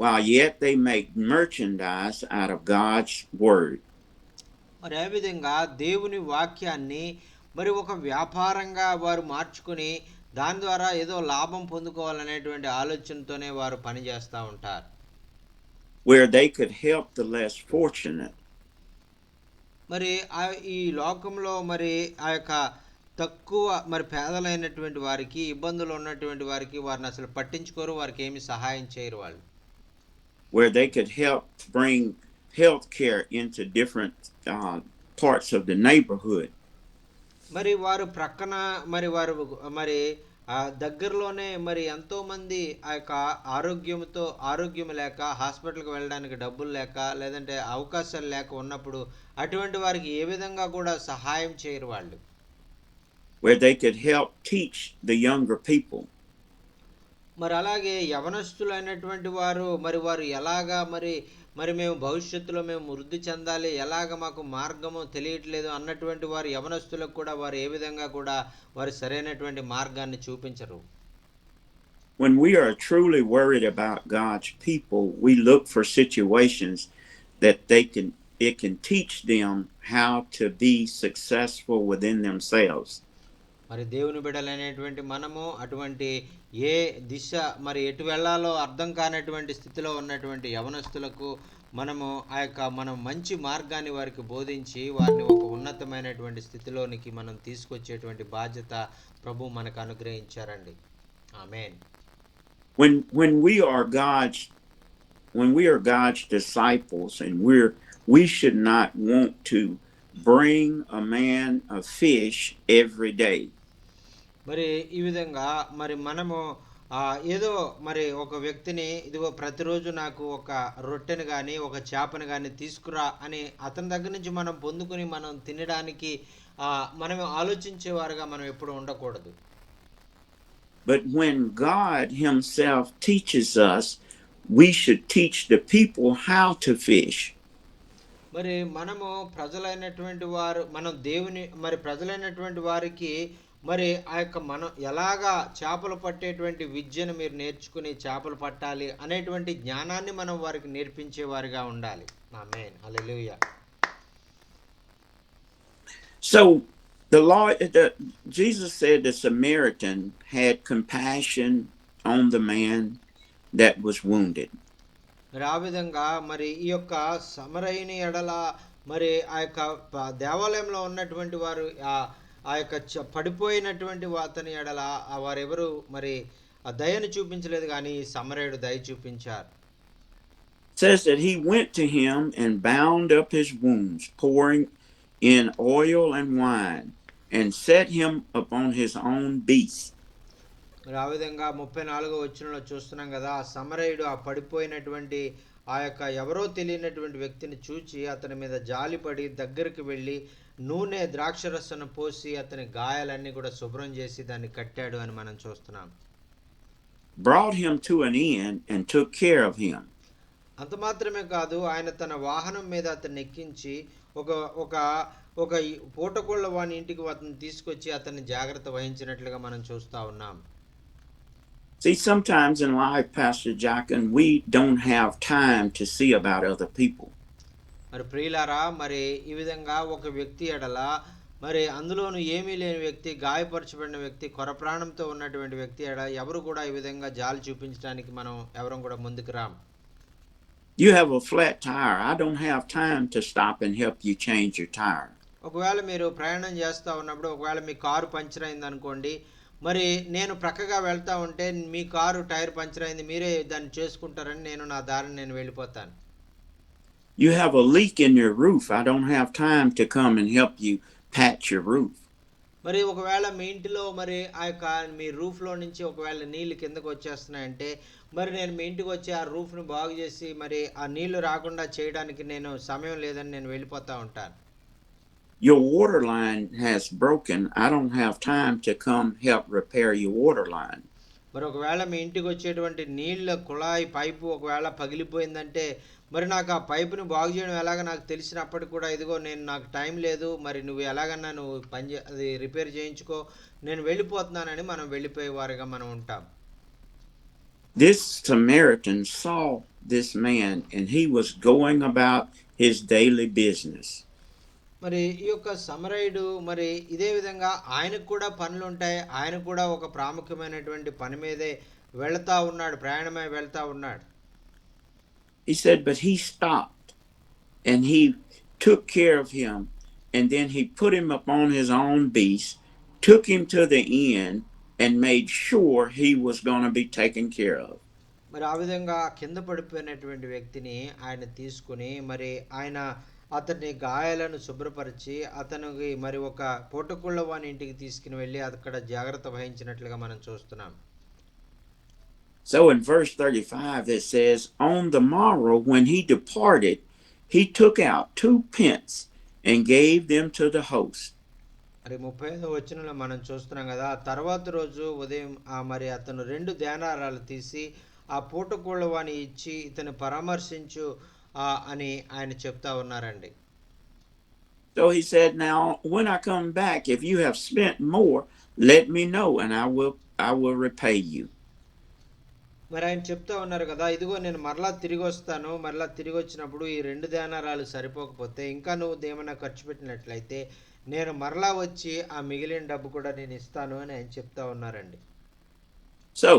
While yet they make merchandise out of God's word. మరి ఏ విధంగా దేవుని వాక్యాన్ని మరి ఒక వ్యాపారంగా వారు మార్చుకొని దాని ద్వారా ఏదో లాభం పొందుకోవాలనేటువంటి ఆలోచనతోనే వారు పనిచేస్తూ ఉంటారు. Where they could help the less fortunate. మరి ఈ లోకంలో మరి ఆ యొక్క తక్కువ మరి పేదలైనటువంటి వారికి, ఇబ్బందులు ఉన్నటువంటి వారికి వారిని అసలు పట్టించుకోరు, వారికి ఏమి సహాయం చేయరు వాళ్ళు. Where they could help bring health care into different parts of the neighborhood. మరి వారు ప్రక్కన మరి దగ్గరలోనే మరి ఎంతో మంది ఆ యొక్క ఆరోగ్యం లేక హాస్పిటల్కి వెళ్ళడానికి డబ్బులు లేక లేదంటే అవకాశాలు లేక ఉన్నప్పుడు అటువంటి వారికి ఏ విధంగా కూడా సహాయం చేయరు వాళ్ళు. Where they could help teach the younger people. మరి అలాగే యవనస్తులైనటువంటి వారు ఎలాగా మరి మేము భవిష్యత్తులో మేము వృద్ధి చెందాలి, ఎలాగ మాకు మార్గము తెలియట్లేదు అన్నటువంటి వారు యవనస్తులకు కూడా వారు ఏ విధంగా కూడా వారి సరైనటువంటి మార్గాన్ని చూపించరు. When we are truly worried about God's people, we look for situations that it can teach them how to be successful within themselves. మరి దేవుని బిడ్డలైనటువంటి మనము అటువంటి ఏ దిశ మరి ఎటు వెళ్ళాలో అర్థం కానటువంటి స్థితిలో ఉన్నటువంటి యవనస్తులకు మనము ఆ యొక్క మనం మంచి మార్గాన్ని వారికి బోధించి వారిని ఒక ఉన్నతమైనటువంటి స్థితిలోనికి మనం తీసుకొచ్చేటువంటి బాధ్యత ప్రభు మనకు అనుగ్రహించారండి. ఆమేన్. When we are God's disciples, and we should not want to bring a man a fish every day. మరి ఈ విధంగా మరి మనము ఏదో మరి ఒక వ్యక్తిని ఇదిగో ప్రతిరోజు నాకు ఒక రొట్టెను కానీ ఒక చేపను కానీ తీసుకురా అని అతని దగ్గర నుంచి మనం పొందుకుని మనం తినడానికి మనం ఆలోచించేవారుగా మనం ఎప్పుడు ఉండకూడదు. But when God himself teaches us, we should teach the people how to fish. మరి మనము ప్రజలైనటువంటి వారు మనం దేవుని మరి ప్రజలైనటువంటి వారికి మరి ఆ యొక్క మనం ఎలాగా చేపలు పట్టేటువంటి విద్యను మీరు నేర్చుకుని చేపలు పట్టాలి అనేటువంటి జ్ఞానాన్ని మనం వారికి నేర్పించేవారిగా ఉండాలి. ఆమేన్. హల్లెలూయా. So Jesus said the Samaritan had compassion on the man that was wounded. మరి ఆ విధంగా మరి ఈ యొక్క సమరయుని ఎడల మరి ఆ యొక్క దేవాలయంలో ఉన్నటువంటి వారు ఆ యొక్క పడిపోయినటువంటి అతని ఎడల వారెవరు మరి ఆ దయను చూపించలేదు, కానీ సమరయుడు దయ చూపించారు. Says that he went to him and bound up his wounds, pouring in oil and wine, and set him upon his own beast. మరి ఆ విధంగా 34వ వచనంలో చూస్తున్నాం కదా, ఆ సమరయుడు ఆ పడిపోయినటువంటి ఆ యొక్క ఎవరో తెలియనటువంటి వ్యక్తిని చూచి అతని మీద జాలిపడి దగ్గరికి వెళ్ళి నూనె ద్రాక్షరసను పోసి అతని గాయాలన్నీ కూడా శుభ్రం చేసి దాన్ని కట్టాడు అని మనం చూస్తున్నాం. Brought him to an inn and took care of him. అంత మాత్రమే కాదు, ఆయన తన వాహనం మీద అతన్ని ఎక్కించి ఒక ఒక ఒక పూటకోళ్ళ వాని ఇంటికి అతన్ని తీసుకొచ్చి అతన్ని జాగ్రత్త వహించినట్లుగా మనం చూస్తా ఉన్నాం. See, sometimes in life, Pastor Jockin, we don't have time to see about other people. మరి ప్రియులారా, మరి ఈ విధంగా ఒక వ్యక్తి ఎడల మరి అందులోను ఏమీ లేని వ్యక్తి, గాయపరచబడిన వ్యక్తి, కొరప్రాణంతో ఉన్నటువంటి వ్యక్తి ఎడ ఎవరు కూడా ఈ విధంగా జాలి చూపించడానికి మనం ఎవరం కూడా ముందుకు రాం. You have a flat tire. I don't have time to stop and help you change your tire. ఒకవేళ మీరు ప్రయాణం చేస్తూ ఉన్నప్పుడు ఒకవేళ మీ కారు పంచర్ అయింది అనుకోండి, మరి నేను ప్రక్కగా వెళ్తా ఉంటే మీ కారు టైర్ పంచర్ అయింది, మీరే దాన్ని చేసుకుంటారని నేను నా దారిని నేను వెళ్ళిపోతాను. You have a leak in your roof. I don't have time to come and help you patch your roof. మరి ఒకవేళ మీ ఇంటిలో మరి ఆ యొక్క మీ రూఫ్లో నుంచి ఒకవేళ నీళ్ళు కిందకు వచ్చేస్తున్నాయంటే మరి నేను మీ ఇంటికి వచ్చి ఆ రూఫ్ను బాగు చేసి మరి ఆ నీళ్లు రాకుండా చేయడానికి నేను సమయం లేదని నేను వెళ్ళిపోతూ ఉంటాను. Your water line has broken. I don't have time to come help repair your water line. మరి ఒకవేళ మీ ఇంటికి వచ్చేటువంటి నీళ్ళ కుళాయి పైపు ఒకవేళ పగిలిపోయిందంటే మరి నాకు ఆ పైపుని బాగు చేయడం ఎలాగ నాకు తెలిసినప్పటికి కూడా ఇదిగో నాకు టైం లేదు, మరి నువ్వు ఎలాగన్నా నువ్వు అది రిపేర్ చేయించుకో, నేను వెళ్ళిపోతున్నానని మనం వెళ్ళిపోయేవారుగా మనం ఉంటాం. This Samaritan saw this man and he was going about his daily business. మరి ఈ యొక్క సమరయుడు మరి ఇదే విధంగా ఆయనకు కూడా పనులు ఉంటాయి, ఆయన కూడా ఒక ప్రాముఖ్యమైనటువంటి పని మీదే వెళ్తా ఉన్నాడు, ప్రయాణమై వెళ్తా ఉన్నాడు. He said, but he stopped and he took care of him, and then he put him upon his own beast, took him to the inn, and made sure he was going to be taken care of. మరి ఆ విధంగా కింద పడిపోయినటువంటి వ్యక్తిని ఆయన తీసుకుని మరి ఆయన అతని గాయాలను శుభ్రపరిచి అతనికి మరి ఒక పూటకుళ్ళ వాని ఇంటికి తీసుకుని వెళ్ళి అక్కడ జాగ్రత్త వహించినట్లుగా మనం చూస్తున్నాం. So in verse 35 it says, on the morrow when he departed, he took out 2 pence and gave them to the host. మరి 35వ వచనంలో మనం చూస్తున్నాం కదా, తర్వాత రోజు ఉదయం మరి అతను 2 దేనారాలు తీసి ఆ పూటకోళ్ళ వాని ఇచ్చి ఇతను పరామర్శించు అని ఆయన చెప్తా ఉన్నారండి. So he said, now when I come back, if you have spent more, let me know and I will repay you. మరి ఆయన చెప్తా ఉన్నారు కదా, ఇదిగో నేను మరలా తిరిగి వస్తాను, మరలా తిరిగి వచ్చినప్పుడు ఈ 2 దేనారాలు సరిపోకపోతే ఇంకా నువ్వు ఏమైనా ఖర్చు పెట్టినట్లయితే నేను మరలా వచ్చి ఆ మిగిలిన డబ్బు కూడా నేను ఇస్తాను అని ఆయన చెప్తా ఉన్నారండి. So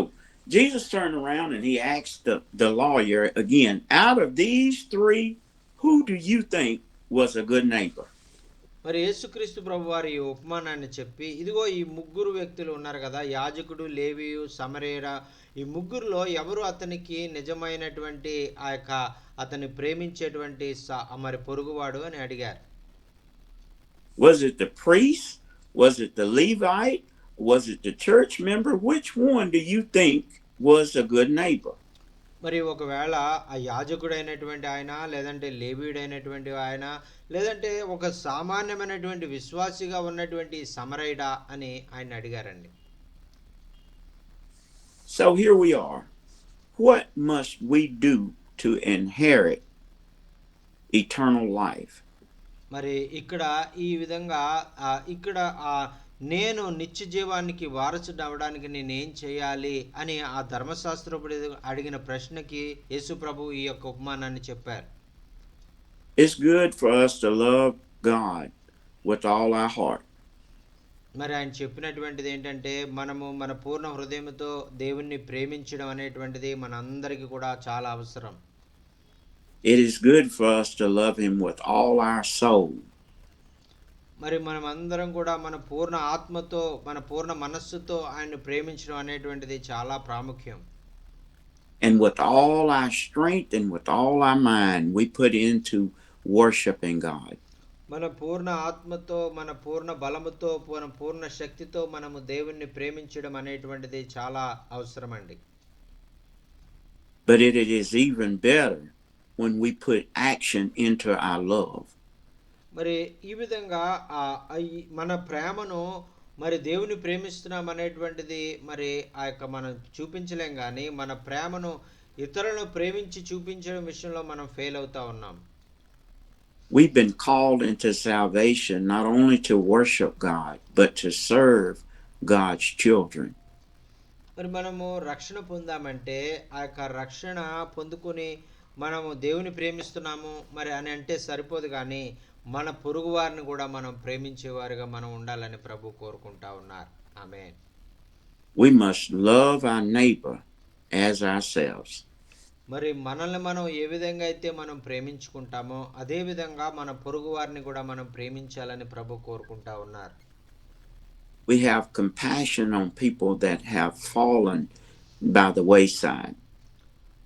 Jesus turned around and he asked the lawyer again, out of these three, who do you think was a good neighbor? మరి యేసుక్రీస్తు ప్రభువారు ఈ ఉపమానాన్ని చెప్పి, ఇదిగో ఈ ముగ్గురు వ్యక్తులు ఉన్నారు కదా, యాజకుడు, లేవీయు, సమరయుడ, ఈ ముగ్గురులో ఎవరు అతనికి నిజమైనటువంటి ఆ యొక్క అతన్ని ప్రేమించేటువంటి మరి పొరుగువాడు అని అడిగారు. Was it the priest? Was it the Levite? Was it the church member? Which one do you think was a good neighbor? మరి ఒకవేళ ఆ యాజకుడైనటువంటి ఆయన, లేదంటే లేవీయుడైనటువంటి ఆయన, లేదంటే ఒక సామాన్యమైనటువంటి విశ్వాసిగా ఉన్నటువంటి సమరయుడా అని ఆయన అడిగారండి. So here we are. What must we do to inherit eternal life? మరి ఇక్కడ ఈ విధంగా ఇక్కడ నేను నిత్య జీవానికి వారసుడు అవడానికి నేనేం చేయాలి అని ఆ ధర్మశాస్త్రపుడు అడిగిన ప్రశ్నకి యేసు ప్రభు ఈ యొక్క ఉపమానాన్ని చెప్పారు. It's good for us to love God with all our heart. మరి ఆయన చెప్పినటువంటిది ఏంటంటే, మనము మన పూర్ణ హృదయంతో దేవుణ్ణి ప్రేమించడం అనేటువంటిది మనందరికీ కూడా చాలా అవసరం. It is good for us to love him with all our soul. మరి మనం అందరం కూడా మన పూర్ణ ఆత్మతో, మన పూర్ణ మనస్సుతో ఆయన్ని ప్రేమించడం అనేటువంటిది చాలా ప్రాముఖ్యం. And with all our strength and with all our mind, we put into worshiping God. మన పూర్ణ ఆత్మతో, మన పూర్ణ బలముతో, మన పూర్ణ శక్తితో మనము దేవుణ్ణి ప్రేమించడం అనేటువంటిది చాలా అవసరమండి. But it is even better when we put action into our love. మరి ఈ విధంగా మన ప్రేమను, మరి దేవుని ప్రేమిస్తున్నాం అనేటువంటిది మరి ఆ యొక్క మనం చూపించలేం, కానీ మన ప్రేమను ఇతరులను ప్రేమించి చూపించడం విషయంలో మనం ఫెయిల్ అవుతా ఉన్నాం. We've been called into salvation not only to worship God, but to serve God's children. మరి మనము రక్షణ పొందామంటే ఆ యొక్క రక్షణ పొందుకొని మనము దేవుని ప్రేమిస్తున్నాము మరి అని అంటే సరిపోదు, కానీ మన పొరుగు వారిని కూడా మనం ప్రేమించేవారుగా మనం ఉండాలని ప్రభు కోరుకుంటా ఉన్నారు. ఆమేన్. We must love our neighbor as ourselves. మరి మనల్ని మనం ఏ విధంగా అయితే మనం ప్రేమించుకుంటామో అదే విధంగా మన పొరుగు వారిని కూడా మనం ప్రేమించాలని ప్రభు కోరుకుంటా ఉన్నారు. We have compassion on people that have fallen by the wayside.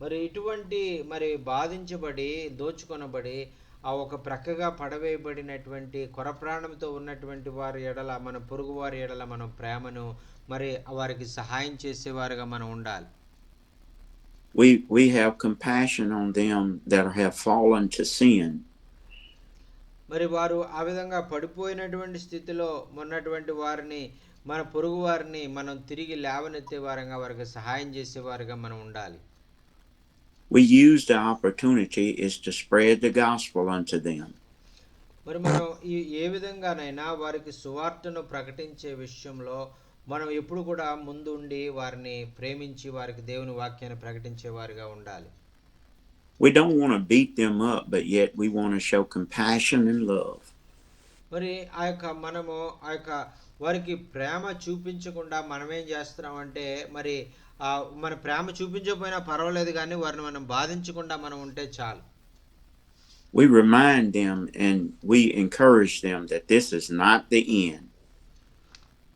మరి ఇటువంటి మరి బాధించబడి, దోచుకొనబడి, ఆ ఒక ప్రక్కగా పడవేయబడినటువంటి కొరప్రాణంతో ఉన్నటువంటి వారి ఎడల, మన పొరుగు వారి ఎడల మనం ప్రేమను మరి వారికి సహాయం చేసేవారుగా మనం ఉండాలి. We have compassion on them that have fallen to sin. మరి వారు ఆ విధంగా పడిపోయినటువంటి స్థితిలో ఉన్నటువంటి వారిని, మన పొరుగు వారిని మనం తిరిగి లేవనెత్తే వారంగా, వారికి సహాయం చేసేవారుగా మనం ఉండాలి. We use the opportunity is to spread the gospel unto them. మరి మనం ఏ విధంగానైనా వారికి సువార్తను ప్రకటించే విషయంలో మనం ఎప్పుడు కూడా ముందుండి వారిని ప్రేమించి వారికి దేవుని వాక్యాన్ని ప్రకటించే వారిగా ఉండాలి. We don't want to beat them up, but yet we want to show compassion and love. మరి మనము వారికి ప్రేమ చూపించకుండా మనం ఏం చేస్తున్నామంటే, మరి మన ప్రేమ చూపించకపోయినా పర్వాలేదు, కానీ వారిని మనం బాధించకుండా మనం ఉంటే చాలు. We remind them and we encourage them that this is not the end.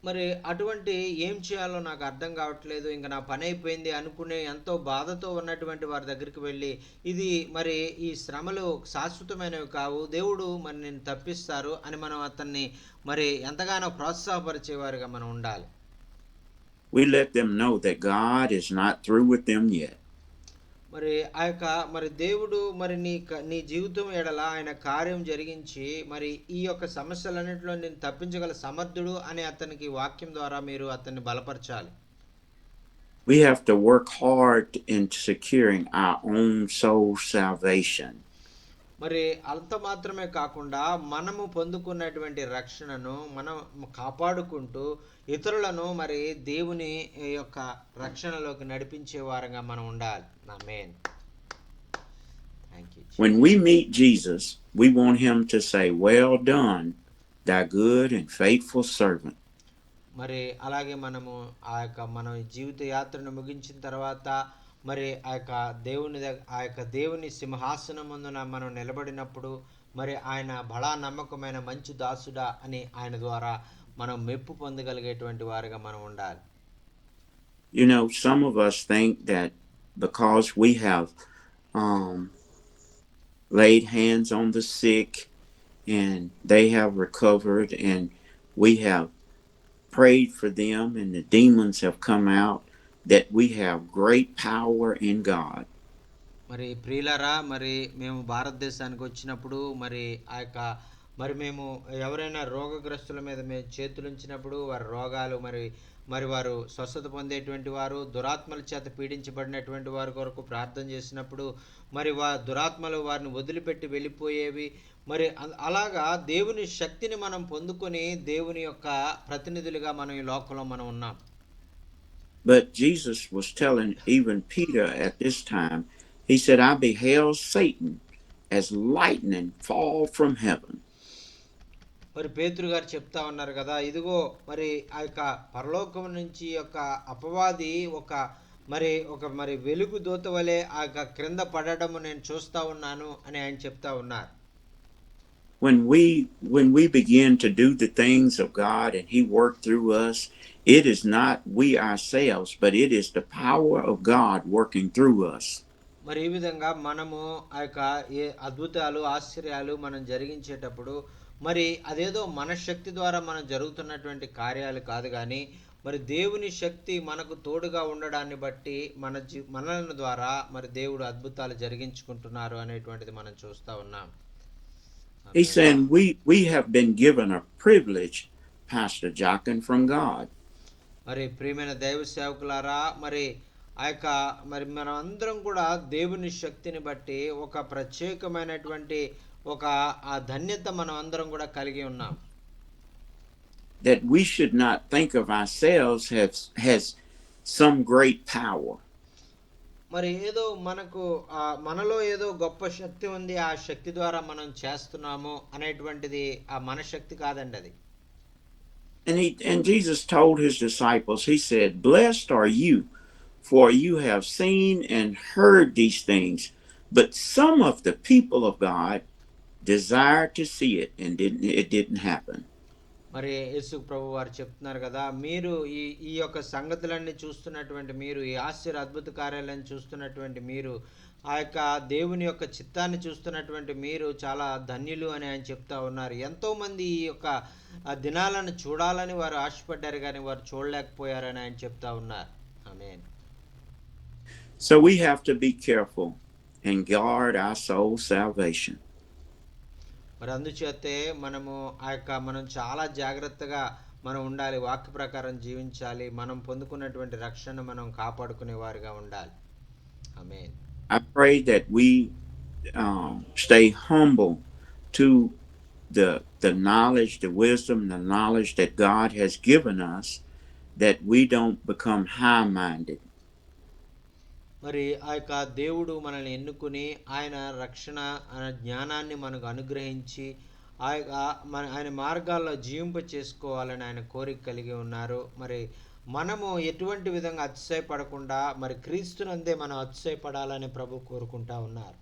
మరి అటువంటి ఏం చేయాలో నాకు అర్థం కావట్లేదు, ఇంకా నా పని అయిపోయింది అనుకునే ఎంతో బాధతో ఉన్నటువంటి వారి దగ్గరికి వెళ్ళి, ఇది మరి ఈ శ్రమలు శాశ్వతమైనవి కావు, దేవుడు మరి నేను తప్పిస్తారు అని మనం అతన్ని మరి ఎంతగానో ప్రోత్సాహపరిచేవారుగా మనం ఉండాలి. We let them know that God is not through with them yet. మరి మరి దేవుడు మరి నీ జీవితం ఎడల ఆయన కార్యం జరిగించి మరి ఈ యొక్క సమస్యలన్నింటిలో నేను తప్పించగల సమర్థుడు అని అతనికి వాక్యం ద్వారా మీరు అతన్ని బలపరచాలి. We have to work hard in securing our own soul salvation. మరి అంత మాత్రమే కాకుండా మనము పొందుకున్నటువంటి రక్షణను మనం కాపాడుకుంటూ ఇతరులను మరి దేవుని యొక్క రక్షణలోకి నడిపించే వారంగా మనం ఉండాలి. ఆమేన్. When we meet Jesus, we want him to say, "Well done, thy good and faithful servant. మరి అలాగే మనము మనం ఈ జీవిత యాత్రను ముగించిన తర్వాత మరి ఆ యొక్క దేవుని సింహాసనం ముందున మనం నిలబడినప్పుడు మరి ఆయన బలా నమ్మకమైన మంచి దాసుడా అని ఆయన ద్వారా మనం మెప్పు పొందగలిగేటువంటి వారుగా మనం ఉండాలి. You know, some of us think that because we have um, laid hands on the sick and they have recovered and we have prayed for them and the demons have come out, that we have great power in God. మరి ప్రియులారా, మరి మేము భారతదేశానికి వచ్చినప్పుడు మరి మేము ఎవరైనా రోగగ్రస్తుల మీద మేము చేతులుంచినప్పుడు వారి రోగాలు మరి వారు స్వస్థత పొందేటువంటి వారు, దురాత్మల చేత పీడించబడినటువంటి వారి కొరకు ప్రార్థన చేసినప్పుడు మరి దురాత్మలు వారిని వదిలిపెట్టి వెళ్ళిపోయేవి. మరి అలాగా దేవుని శక్తిని మనం పొందుకొని దేవుని యొక్క ప్రతినిధులుగా మనం ఈ లోకంలో మనం ఉన్నాం. But Jesus was telling even Peter at this time, he said, I beheld Satan as lightning fall from heaven. మరి పేతురు గారు చెప్తా ఉన్నారు కదా, ఇదిగో మరి ఆ యొక్క పరలోకం నుంచి యొక్క అపవాది మరి వెలుగు దూత వలె ఆ యొక్క క్రింద పడడము నేను చూస్తా ఉన్నాను అని ఆయన చెప్తా ఉన్నారు. When we begin to do the things of God and he worked through us, it is not we ourselves, but it is the power of God working through us. మరి ఈ విధంగా మనము ఆ యొక్క ఏ అద్భుతాలు ఆశ్చర్యాలు మనం జరిగించేటప్పుడు మరి అదేదో మన శక్తి ద్వారా మనం జరుగుతున్నటువంటి కార్యాలు కాదు, కానీ మరి దేవుని శక్తి మనకు తోడుగా ఉండడాన్ని బట్టి మనల ద్వారా మరి దేవుడు అద్భుతాలు జరిగించుకుంటున్నారు అనేటువంటిది మనం చూస్తా ఉన్నాం. He's saying we have been given a privilege, Pastor Jochen, from God. మరి ప్రియమైన దైవ సేవకులారా, మరి మరి మనం అందరం కూడా దేవుని శక్తిని బట్టి ఒక ప్రత్యేకమైనటువంటి ఆ ధన్యత మనం అందరం కూడా కలిగి ఉన్నాం. That we should not think of ourselves has some great power. మరి ఏదో మనలో ఏదో గొప్ప శక్తి ఉంది, ఆ శక్తి ద్వారా మనం చేస్తున్నాము అనేటువంటిది ఆ మన శక్తి కాదండి అది. And Jesus told his disciples, he said, blessed are you, for you have seen and heard these things, but some of the people of God desired to see it and it didn't happen. మరి యేసు ప్రభు వారు చెప్తున్నారు కదా, మీరు ఈ యొక్క సంగతులన్నీ చూస్తున్నటువంటి మీరు, ఈ ఆశ్చర్య అద్భుత కార్యాలను చూస్తున్నటువంటి మీరు, ఆ యొక్క దేవుని యొక్క చిత్తాన్ని చూస్తున్నటువంటి మీరు చాలా ధన్యులు అని ఆయన చెప్తా ఉన్నారు. ఎంతోమంది ఈ యొక్క దినాలను చూడాలని వారు ఆశపడ్డారు, కానీ వారు చూడలేకపోయారని ఆయన చెప్తా ఉన్నారు. ఆమేన్. So we have to be careful and guard our soul salvation. మరి అందుచేతే మనం చాలా జాగ్రత్తగా మనం ఉండాలి, వాక్య ప్రకారం జీవించాలి, మనం పొందుకున్నటువంటి రక్షణ మనం కాపాడుకునే వారిగా ఉండాలి. ఆమేన్. I pray that we stay humble to the knowledge, the wisdom, the knowledge that God has given us, that we don't become high-minded. మరి ఆ యొక్క దేవుడు మనల్ని ఎన్నుకుని ఆయన రక్షణ జ్ఞానాన్ని మనకు అనుగ్రహించి ఆయన మార్గాల్లో జీవింప చేసుకోవాలని ఆయన కోరిక కలిగి ఉన్నారు. మరి మనము ఎటువంటి విధంగా అతిశయపడకుండా మరి క్రీస్తునందే మనం అతిశయపడాలని ప్రభు కోరుకుంటా ఉన్నారు.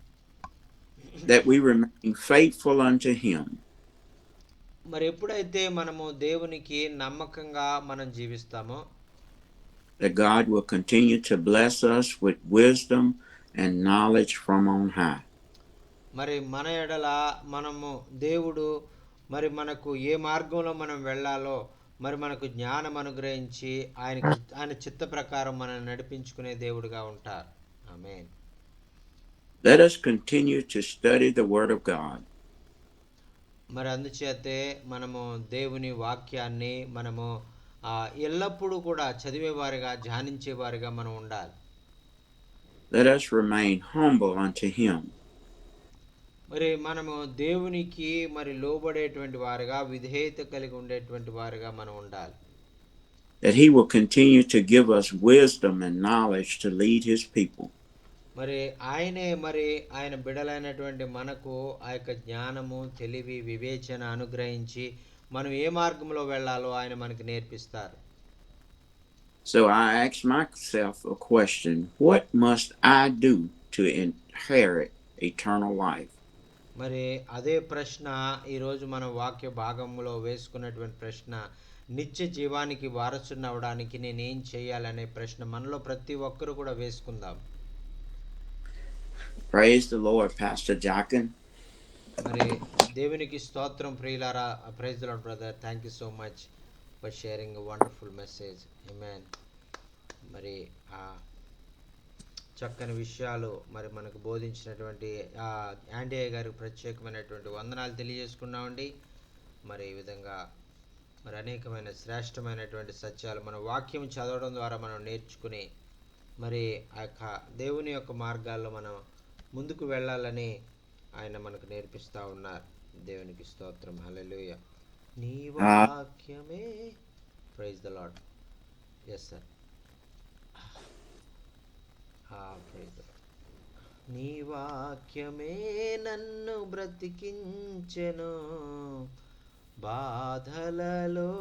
That we remain faithful unto him. మరి ఎప్పుడైతే మనము దేవునికి నమ్మకంగా మనం జీవిస్తామో, that God will continue to bless us with wisdom and knowledge from on high. మరి మన ఎడల దేవుడు మరి మనకు ఏ మార్గంలో మనం వెళ్ళాలో మరి మనకు జ్ఞానం అనుగ్రహించి ఆయన చిత్త ప్రకారం మనల్ని నడిపించుకునే దేవుడుగా ఉంటారు. ఆమేన్. Let us continue to study the word of God. మరి అందుచేతే మనము దేవుని వాక్యాన్ని మనము ఎల్లప్పుడూ కూడా చదివేవారిగా ధ్యానించేవారిగా మనం ఉండాలి. Let us remain humble unto him. మరి మనము దేవునికి మరి లోబడేటువంటి వారుగా విధేయత కలిగి ఉండేటువంటి వారుగా మనం ఉండాలి. That he will continue to give us wisdom and knowledge to lead his people. మరి ఆయన బిడలైనటువంటి మనకు ఆ యొక్క జ్ఞానము, తెలివి, వివేచన అనుగ్రహించి మనం ఏ మార్గంలో వెళ్ళాలో ఆయన మనకి నేర్పిస్తారు. So I asked myself a question: what must I do to inherit eternal life? మరి అదే ప్రశ్న ఈరోజు మన వాక్య భాగంలో వేసుకున్నటువంటి ప్రశ్న, నిత్య జీవానికి వారసుని అవ్వడానికి నేనేం చేయాలనే ప్రశ్న మనలో ప్రతి ఒక్కరు కూడా వేసుకుందాం. Praise the Lord, Pastor Jockin. మరి దేవునికి స్తోత్రం ప్రియులారా. Praise the Lord brother. Thank you so much for sharing a wonderful message. ఆమేన్. మరి ఆ చక్కని విషయాలు మరి మనకు బోధించినటువంటి యాండీ గారికి ప్రత్యేకమైనటువంటి వందనాలు తెలియజేసుకున్నామండి. మరి ఈ విధంగా మరి అనేకమైన శ్రేష్టమైనటువంటి సత్యాలు మన వాక్యం చదవడం ద్వారా మనం నేర్చుకుని మరి ఆ యొక్క దేవుని యొక్క మార్గాల్లో మనం ముందుకు వెళ్ళాలని ఆయన మనకు నేర్పిస్తూ ఉన్నారు. దేవునికి స్తోత్రం. హల్లెలూయా. నీ వాక్యమే. Praise the lord. Yes sir. Praise the lord. నీ వాక్యమే నన్ను బ్రతికించెను, బాధలలో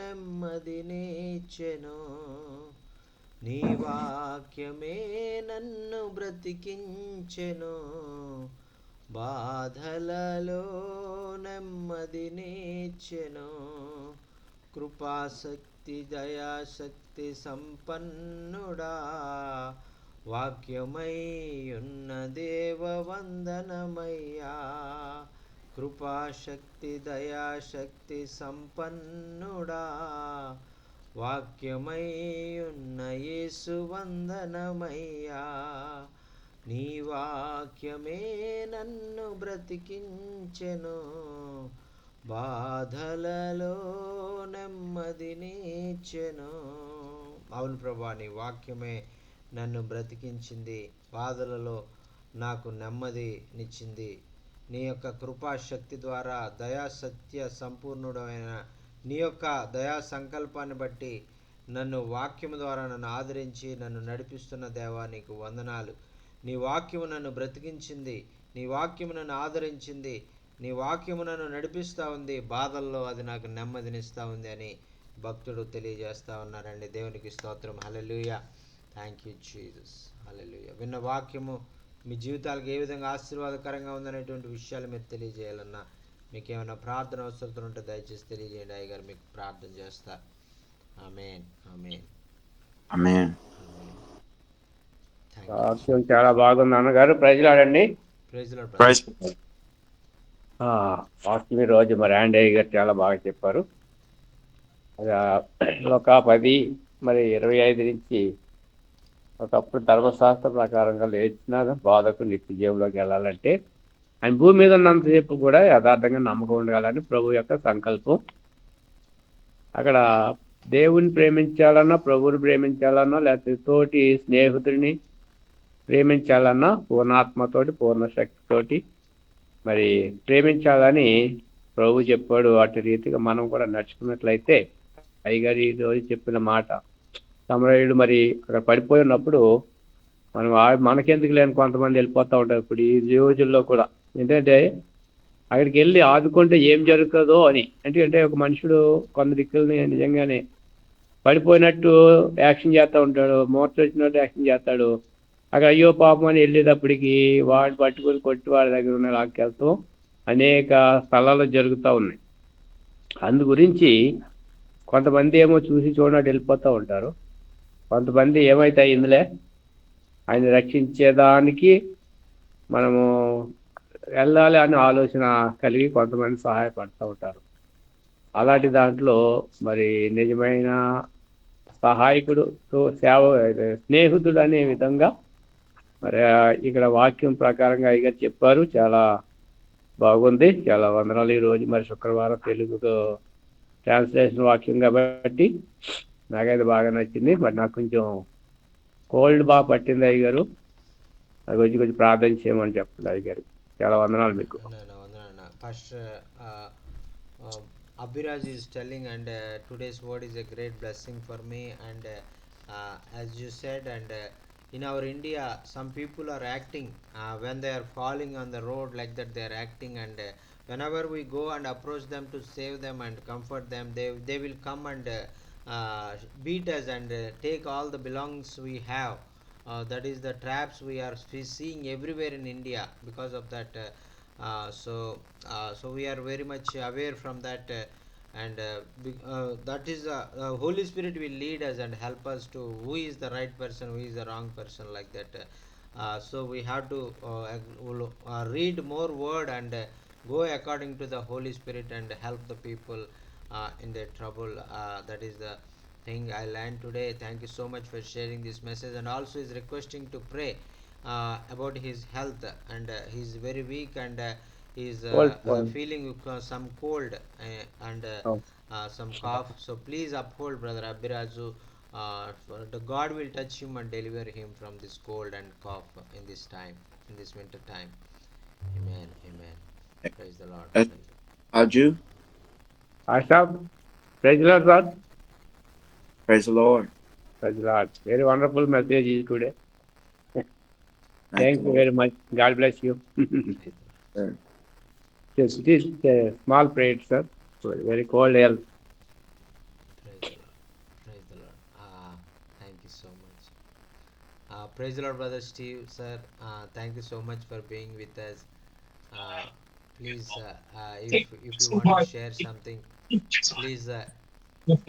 నెమ్మదినిచ్చెను. నీ వాక్యమే నన్ను బ్రతికించెను, బాధలలో నెమ్మదినిచ్చెను. కృపాశక్తి దయాశక్తి సంపన్నుడా, వాక్యమై ఉన్న దేవ వందనమయ్యా. కృపాశక్తి దయాశక్తి సంపన్నుడా, వాక్యమై ఉన్న యేసు వందనమయ్యా. నీ వాక్యమే నన్ను బ్రతికించెను, బాధలలో నెమ్మదినిచ్చెను. అవును ప్రభా, నీ వాక్యమే నన్ను బ్రతికించింది, బాధలలో నాకు నెమ్మదినిచ్చింది. నీ యొక్క కృపాశక్తి ద్వారా దయాసత్య సంపూర్ణుడైన నీ యొక్క దయా సంకల్పాన్ని బట్టి నన్ను వాక్యము ద్వారా నన్ను ఆదరించి నన్ను నడిపిస్తున్న దేవా నీకు వందనాలు. నీ వాక్యము నన్ను బ్రతికించింది, నీ వాక్యము నన్ను ఆదరించింది, నీ వాక్యము నన్ను నడిపిస్తూ ఉంది, బాధల్లో అది నాకు నెమ్మదినిస్తూ ఉంది అని భక్తుడు తెలియజేస్తూ ఉన్నారండి. దేవునికి స్తోత్రం. హల్లెలూయా. Thank you Jesus. హల్లెలూయా. విన్న వాక్యము మీ జీవితాలకు ఏ విధంగా ఆశీర్వాదకరంగా ఉందనేటువంటి విషయాలు మీరు తెలియజేయాలన్నా, మీకు ఏమైనా ప్రార్థన అవసరతలు ఉంటే దయచేసి తెలియజేయండి. అయ్యగారు మీకు ప్రార్థన చేస్తా. ఆమేన్. ఆమేన్. Amen. వాక్యం చాలా బాగుంది అన్నగారు. ప్రజలాడండి. Praise Lord. Praise. వాక్యం రోజు మరి యాండీ గారు చాలా బాగా చెప్పారు. ఒక 10 మరి 25 నుంచి ఒకప్పుడు ధర్మశాస్త్ర ప్రకారంగా లేచిన బాధకు నిత్య జీవంలోకి వెళ్ళాలంటే ఆయన భూమి మీద ఉన్నంతసేపు కూడా యథార్థంగా నమ్మకం ఉండాలని ప్రభు యొక్క సంకల్పం. అక్కడ దేవుని ప్రేమించాలన్నా, ప్రభువుని ప్రేమించాలన్నా, లేకపోతే తోటి స్నేహితుడిని ప్రేమించాలన్నా పూర్ణాత్మతోటి పూర్ణ శక్తితోటి మరి ప్రేమించాలని ప్రభు చెప్పాడు. అటు రీతిగా మనం కూడా నడుచుకున్నట్లయితే అయ్యగారు ఈరోజు చెప్పిన మాట, సమరయుడు మరి అక్కడ పడిపోయి ఉన్నప్పుడు మనం మనకెందుకు లేని కొంతమంది వెళ్ళిపోతూ ఉంటారు ఇప్పుడు ఈ రోజుల్లో కూడా. ఏంటంటే అక్కడికి వెళ్ళి ఆదుకుంటే ఏం జరుగుతుందో అని. ఎందుకంటే ఒక మనుషుడు కొంత దిక్కుల్ని నిజంగానే పడిపోయినట్టు యాక్షన్ చేస్తూ ఉంటాడు, మూర్ఛ వచ్చినట్టు యాక్షన్ చేస్తాడు. అక్కడ అయ్యో పాపం అని వెళ్ళేటప్పటికి వాడు పట్టుకొని కొట్టి వాడి దగ్గర ఉన్న లాక్కెళ్తాం అనేక స్థలాల్లో జరుగుతూ ఉన్నాయి. అందు గురించి కొంతమంది ఏమో చూసి చూడనట్టు వెళ్ళిపోతూ ఉంటారు, కొంతమంది ఏమైతే ఇందులే ఆయన రక్షించేదానికి మనము వెళ్ళాలి అనే ఆలోచన కలిగి కొంతమంది సహాయపడుతూ ఉంటారు. అలాంటి దాంట్లో మరి నిజమైన సహాయకుడు స్నేహితుడు అనే విధంగా మరి ఇక్కడ వాక్యం ప్రకారంగా అయ్యగారు చెప్పారు. చాలా బాగుంది. చాలా వందనాలు. ఈరోజు మరి శుక్రవారం తెలుగుతో ట్రాన్స్లేషన్ వాక్యం కాబట్టి నాకైతే బాగా నచ్చింది. మరి నాకు కొంచెం కోల్డ్ బాగా పట్టింది అయ్యగారు, అది కొంచెం ప్రార్థన చేయమని చెప్పండి అయ్యగారు. చాలా వందనాలు మీకు. First Abhiraj is telling, and today's word is a great blessing for me, and as you said, and in our India, some people are acting when they are falling on the road like that. They are acting, and whenever we go and approach them to save them and comfort them, they will come and beat us and take all the belongings we have. That is the traps we are seeing everywhere in India because of that. So we are very much aware from that. And that is Holy Spirit will lead us and help us to who is the right person, who is the wrong person, like that. So we have to read more word and go according to the Holy Spirit and help the people in their trouble. That is the thing I learned today. Thank you so much for sharing this message, and also is requesting to pray about his health, and he's very weak, and he's Cold one. feeling some cold and Oh, some cough. So please uphold Brother Abiraju. The God will touch him and deliver him from this cold and cough in this time, in this winter time. Amen. Amen. Praise the Lord. That's Praise the Aju. Asha, praise the Lord, God. Praise the Lord. Praise the Lord. Very wonderful message is today. Thank Thank the you Lord. very much. God bless you. Praise the Lord. Sir. Yes, it is a small prayer, sir. So very cold air. Praise the Lord. Praise the Lord. Thank you so much. Praise the Lord, Brother Steve, sir. Thank you so much for being with us. Uh, Please, if you want to share something, please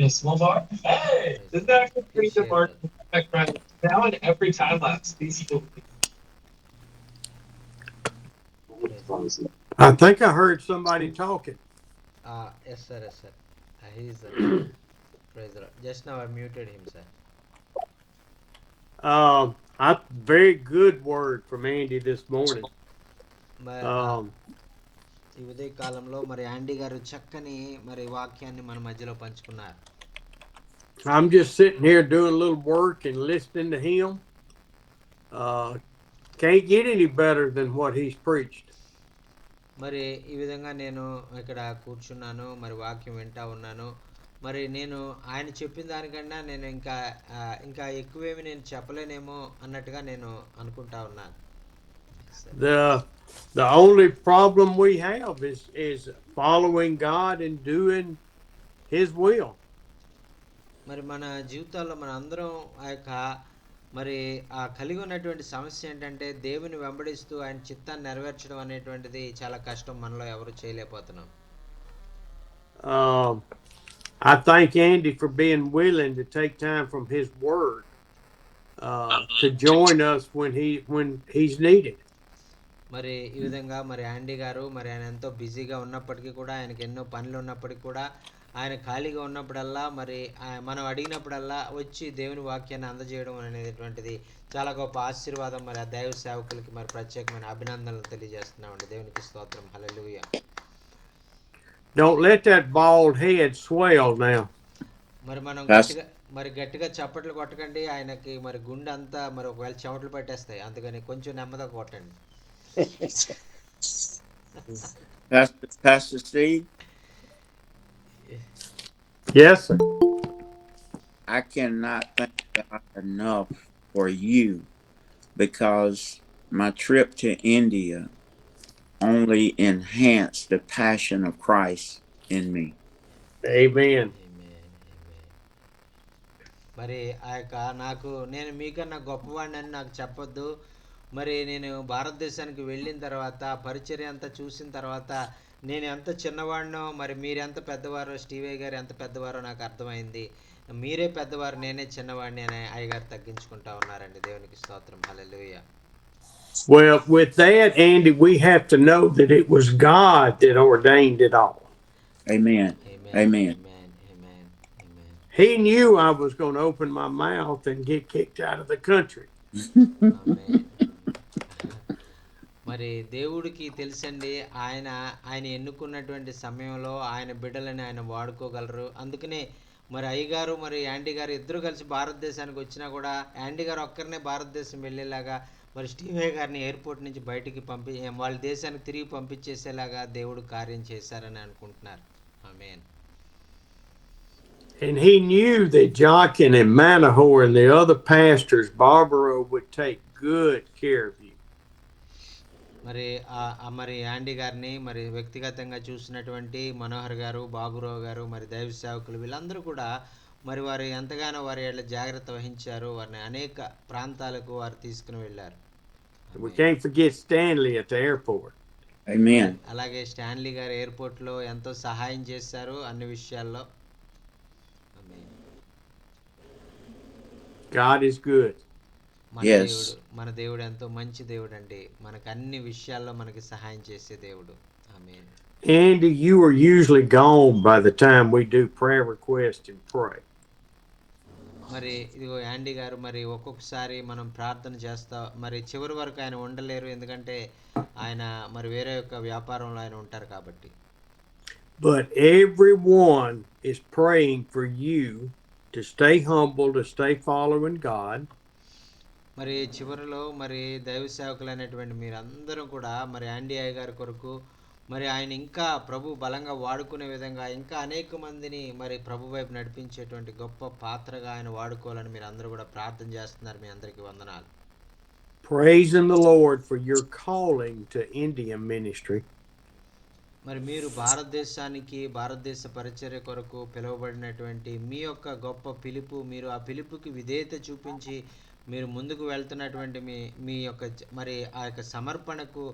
Small bar? Hey, praise the isn't Lord. that a Please pretty good share, mark? brother. Right. Now and every time lapse. These people. Praise the Lord. I think I heard somebody talking. Yes, sir. Yes, sir. He's praise the Lord. Just now I muted him, sir. I very good word from Andy this morning. Um, ఈ ఉదయ కాలంలో మరి యాండీ గారు చక్కని మరి వాక్యాన్ని మన మధ్యలో పంచుకున్నారు. I'm just sitting here doing a little work and listening to him. Can't get any better than what he's preached. మరి ఈ విధంగా నేను ఇక్కడ కూర్చున్నాను, మరి వాక్యం వింటా ఉన్నాను. మరి నేను ఆయన చెప్పిన దానికన్నా నేను ఇంకా ఎక్కువేమి నేను చెప్పలేనేమో అన్నట్టుగా నేను అనుకుంటా ఉన్నాను. The only problem we have is following God and doing His will. మరి మన జీవితాల్లో మన అందరం మరి కలిగి ఉన్నటువంటి సమస్య ఏంటంటే దేవుని వెంబడిస్తూ ఆయన చిత్తాన్ని నెరవేర్చడం అనేటువంటిది చాలా కష్టం. మనలో ఎవరు చేయలేకపోతున్నాం. I thank Andy for being willing to take time from his word to join us when he's needed. మరి ఈ విధంగా మరి యాండీ గారు మరి ఆయన ఎంతో బిజీగా ఉన్నప్పటికీ కూడా, ఆయనకి ఎన్నో పనులు ఉన్నప్పటికీ కూడా, ఆయన ఖాళీగా ఉన్నప్పుడల్లా మరి మనం అడిగినప్పుడల్లా వచ్చి దేవుని వాక్యాన్ని అందజేయడం అనేటువంటిది చాలా గొప్ప ఆశీర్వాదం. మరి ఆ దైవ సేవకులకి మరి ప్రత్యేకమైన అభినందనలు తెలియజేస్తున్నామండి. దేవునికి స్తోత్రం. హల్లెలూయా. Don't let that bald head swell now. మరి మనం Pastor, గట్టిగా చప్పట్లు కొట్టకండి. ఆయనకి మరి గుండె అంతా మరి ఒకవేళ చెమటలు పట్టేస్తాయి. అందుకని కొంచెం నెమ్మదిగా కొట్టండి. Pastor Steve, Yes, sir. I cannot thank God enough for you because my trip to India only enhanced the passion of Christ in me. Amen. మరి నేను మీకన్నా గొప్పవాడిని అని నాకు చెప్పొద్దు. మరి నేను భారతదేశానికి వెళ్ళిన తర్వాత పరిచర్య అంతా చూసిన తర్వాత నేను ఎంత చిన్నవాడినో, మరి మీరెంత పెద్దవారో, స్టీవయ్య గారు ఎంత పెద్దవారో నాకు అర్థమైంది. మీరే పెద్దవారు, నేనే చిన్నవాడిని అని అయ్యగారు తగ్గించుకుంటా ఉన్నారండి. దేవునికి స్తోత్రం. హల్లెలూయా. Well, with that, Andy, we have to know that it was God that ordained it all. Amen. Amen. Amen. Amen. Amen. Amen. He knew I was going to open my mouth and get kicked out of the country. Amen. మరి దేవుడికి తెలుసండి, ఆయన ఎన్నుకున్నటువంటి సమయంలో ఆయన బిడ్డలని ఆయన వాడుకోగలరు. అందుకనే మరి అయ్యగారు మరి యాండీ గారు ఇద్దరు కలిసి భారతదేశానికి వచ్చినా కూడా యాండీ గారు ఒక్కరినే భారతదేశం వెళ్ళేలాగా, మరి స్టీవయ్య గారిని ఎయిర్పోర్ట్ నుంచి బయటికి వాళ్ళ దేశానికి తిరిగి పంపించేసేలాగా దేవుడు కార్యం చేశారని అనుకుంటున్నారు. ఆమేన్. And he knew that Jochen and Manahor and the other pastors, Barbaro, would take good care of you. మరి మరి యాండీ గారిని మరి వ్యక్తిగతంగా చూసినటువంటి మనోహర్ గారు, బాబురావు గారు, మరి దైవ సేవకులు వీళ్ళందరూ కూడా మరి వారు ఎంతగానో వారి ఏళ్ళ జాగ్రత్త వహించారు. వారిని అనేక ప్రాంతాలకు వారు తీసుకుని వెళ్ళారు. We can't forget Stanley at the airport. Amen. అలాగే స్టాన్లీ గారు ఎయిర్పోర్ట్లో ఎంతో సహాయం చేశారు అన్ని విషయాల్లో. God is good. Yes. మన దేవుడు ఎంతో మంచి దేవుడు అండి. మనకు అన్ని విషయాల్లో మనకి సహాయం చేసే దేవుడు. ఆమేన్. Andy, you are usually gone by the time we do prayer requests and pray. మరి ఇదిగో యాండీ గారు మరి ఒక్కొక్కసారి మనం ప్రార్థన చేస్తా మరి చివరి వరకు ఆయన ఉండలేరు, ఎందుకంటే ఆయన మరి వేరే యొక్క వ్యాపారంలో ఆయన ఉంటారు కాబట్టి. But everyone is praying for you to stay humble, to stay following God. మరి చివరిలో మరి దైవ సేవకులైనటువంటి మీరందరూ కూడా మరి యాండీ అయ్య గారి కొరకు మరి ఆయన ఇంకా ప్రభు బలంగా వాడుకునే విధంగా ఇంకా అనేక మందిని మరి ప్రభు వైపు నడిపించేటువంటి గొప్ప పాత్రగా ఆయన వాడుకోవాలని మీరు అందరూ కూడా ప్రార్థన చేస్తున్నారు. మీ అందరికీ వందనాలు. Praising the Lord for your calling to Indian ministry. మరి మీరు భారతదేశానికి భారతదేశ పరిచర్య కొరకు పిలువబడినటువంటి మీ యొక్క గొప్ప పిలుపు, మీరు ఆ పిలుపుకి విధేయత చూపించి మీరు ముందుకు వెళ్తున్నటువంటి మీ యొక్క మరి ఆ యొక్క సమర్పణకు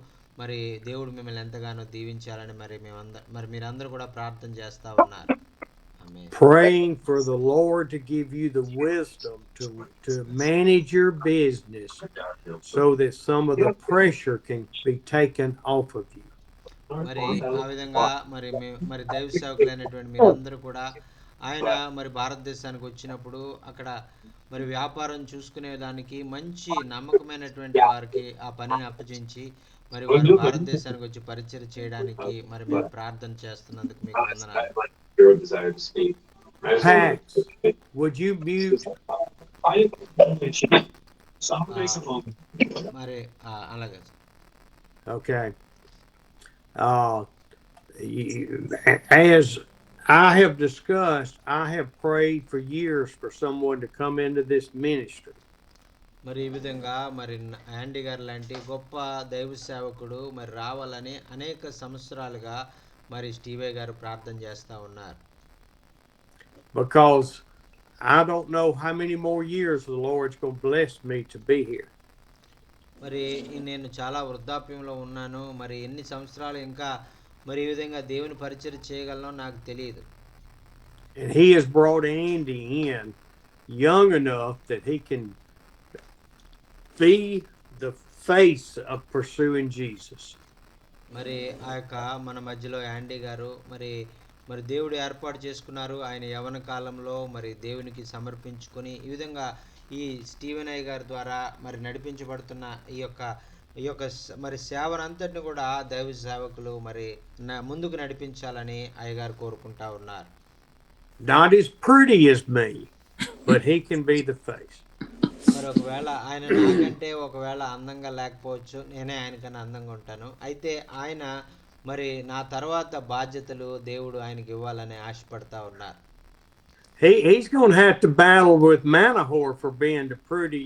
మరి దేవుడు మిమ్మల్ని ఎంతగానో దీవించాలని మరి మీరందరూ కూడా ప్రార్థన చేస్తా ఉన్నారు. ఆమేన్. Praying for the Lord to give you the wisdom to manage your business so that some of the pressure can be taken off of you. మరి ఆ విధంగా మరి దైవ సేవకులైనటువంటి మీరందరూ కూడా ఆయన మరి భారతదేశానికి వచ్చినప్పుడు అక్కడ మరి వ్యాపారం చూసుకునే దానికి మంచి నమ్మకమైనటువంటి వారికి ఆ పనిని అప్పగించి మరి వారు భారతదేశానికి వచ్చి పరిచయం చేయడానికి మరి మేము ప్రార్థన చేస్తున్నందుకు మీకు వందనాలు. Pax, would you mute? మరి అలాగే Okay. As I have discussed, I have prayed for years for someone to come into this ministry. మరి ఈ విధంగా మరి యాండీ గారు లాంటి గొప్ప దైవ సేవకుడు మరి రావాలని అనేక సంవత్సరాలుగా మరి స్టీవే గారు ప్రార్థన చేస్తూ ఉన్నారు. Because I don't know how many more years the Lord's going to bless me to be here. మరి నేను చాలా వృద్ధాప్యంలో ఉన్నాను, మరి ఎన్ని సంవత్సరాలు ఇంకా మరి ఈ విధంగా దేవుని పరిచయం చేయగలనో నాకు తెలియదు. And he has brought Andy in young enough that he can be the face of pursuing Jesus. మరి ఆ యొక్క మన మధ్యలో యాండీ గారు మరి దేవుడు ఏర్పాటు చేసుకున్నారు. ఆయన యవ్వన కాలంలో మరి దేవునికి సమర్పించుకొని ఈ విధంగా ఈ స్టీవెన్ అయ్య గారి ద్వారా మరి నడిపించబడుతున్న ఈ యొక్క మరి సేవనంతటిని కూడా దైవ సేవకులు మరి ముందుకు నడిపించాలని అయ్యగారు కోరుకుంటా ఉన్నారు. Not as pretty as me, but he can be the face. మరి ఒకవేళ ఆయన నాకంటే ఒకవేళ అందంగా లేకపోవచ్చు, నేనే ఆయనకన్నా అందంగా ఉంటాను. అయితే ఆయన మరి నా తర్వాత బాధ్యతలు దేవుడు ఆయనకి ఇవ్వాలని ఆశపడతా ఉన్నారు. He's going to have to battle with Manahor for being the pretty.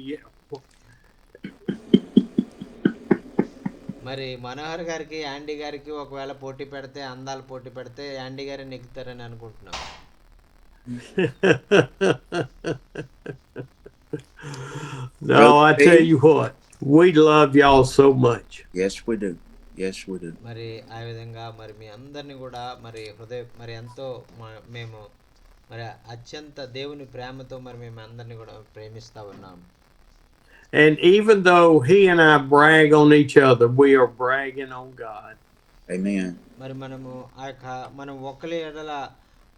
మరి మనోహర్ గారికి యాండీ గారికి ఒకవేళ పోటీ పెడితే, అందాలు పోటీ పెడితే యాండీ గారే నెగ్గుతారని అనుకుంటున్నాం. No, I tell you what, we love y'all so much. Yes, we do. Yes, we do. మరి ఆ విధంగా మరి మీ అందరిని కూడా మరి మరి ఎంతో మేము మరి అత్యంత దేవుని ప్రేమతో మరి మేము అందరిని కూడా ప్రేమిస్తా ఉన్నాం. And even though he and I brag on each other, we are bragging on God. Amen. మరి మనం ఒకరి ఎడల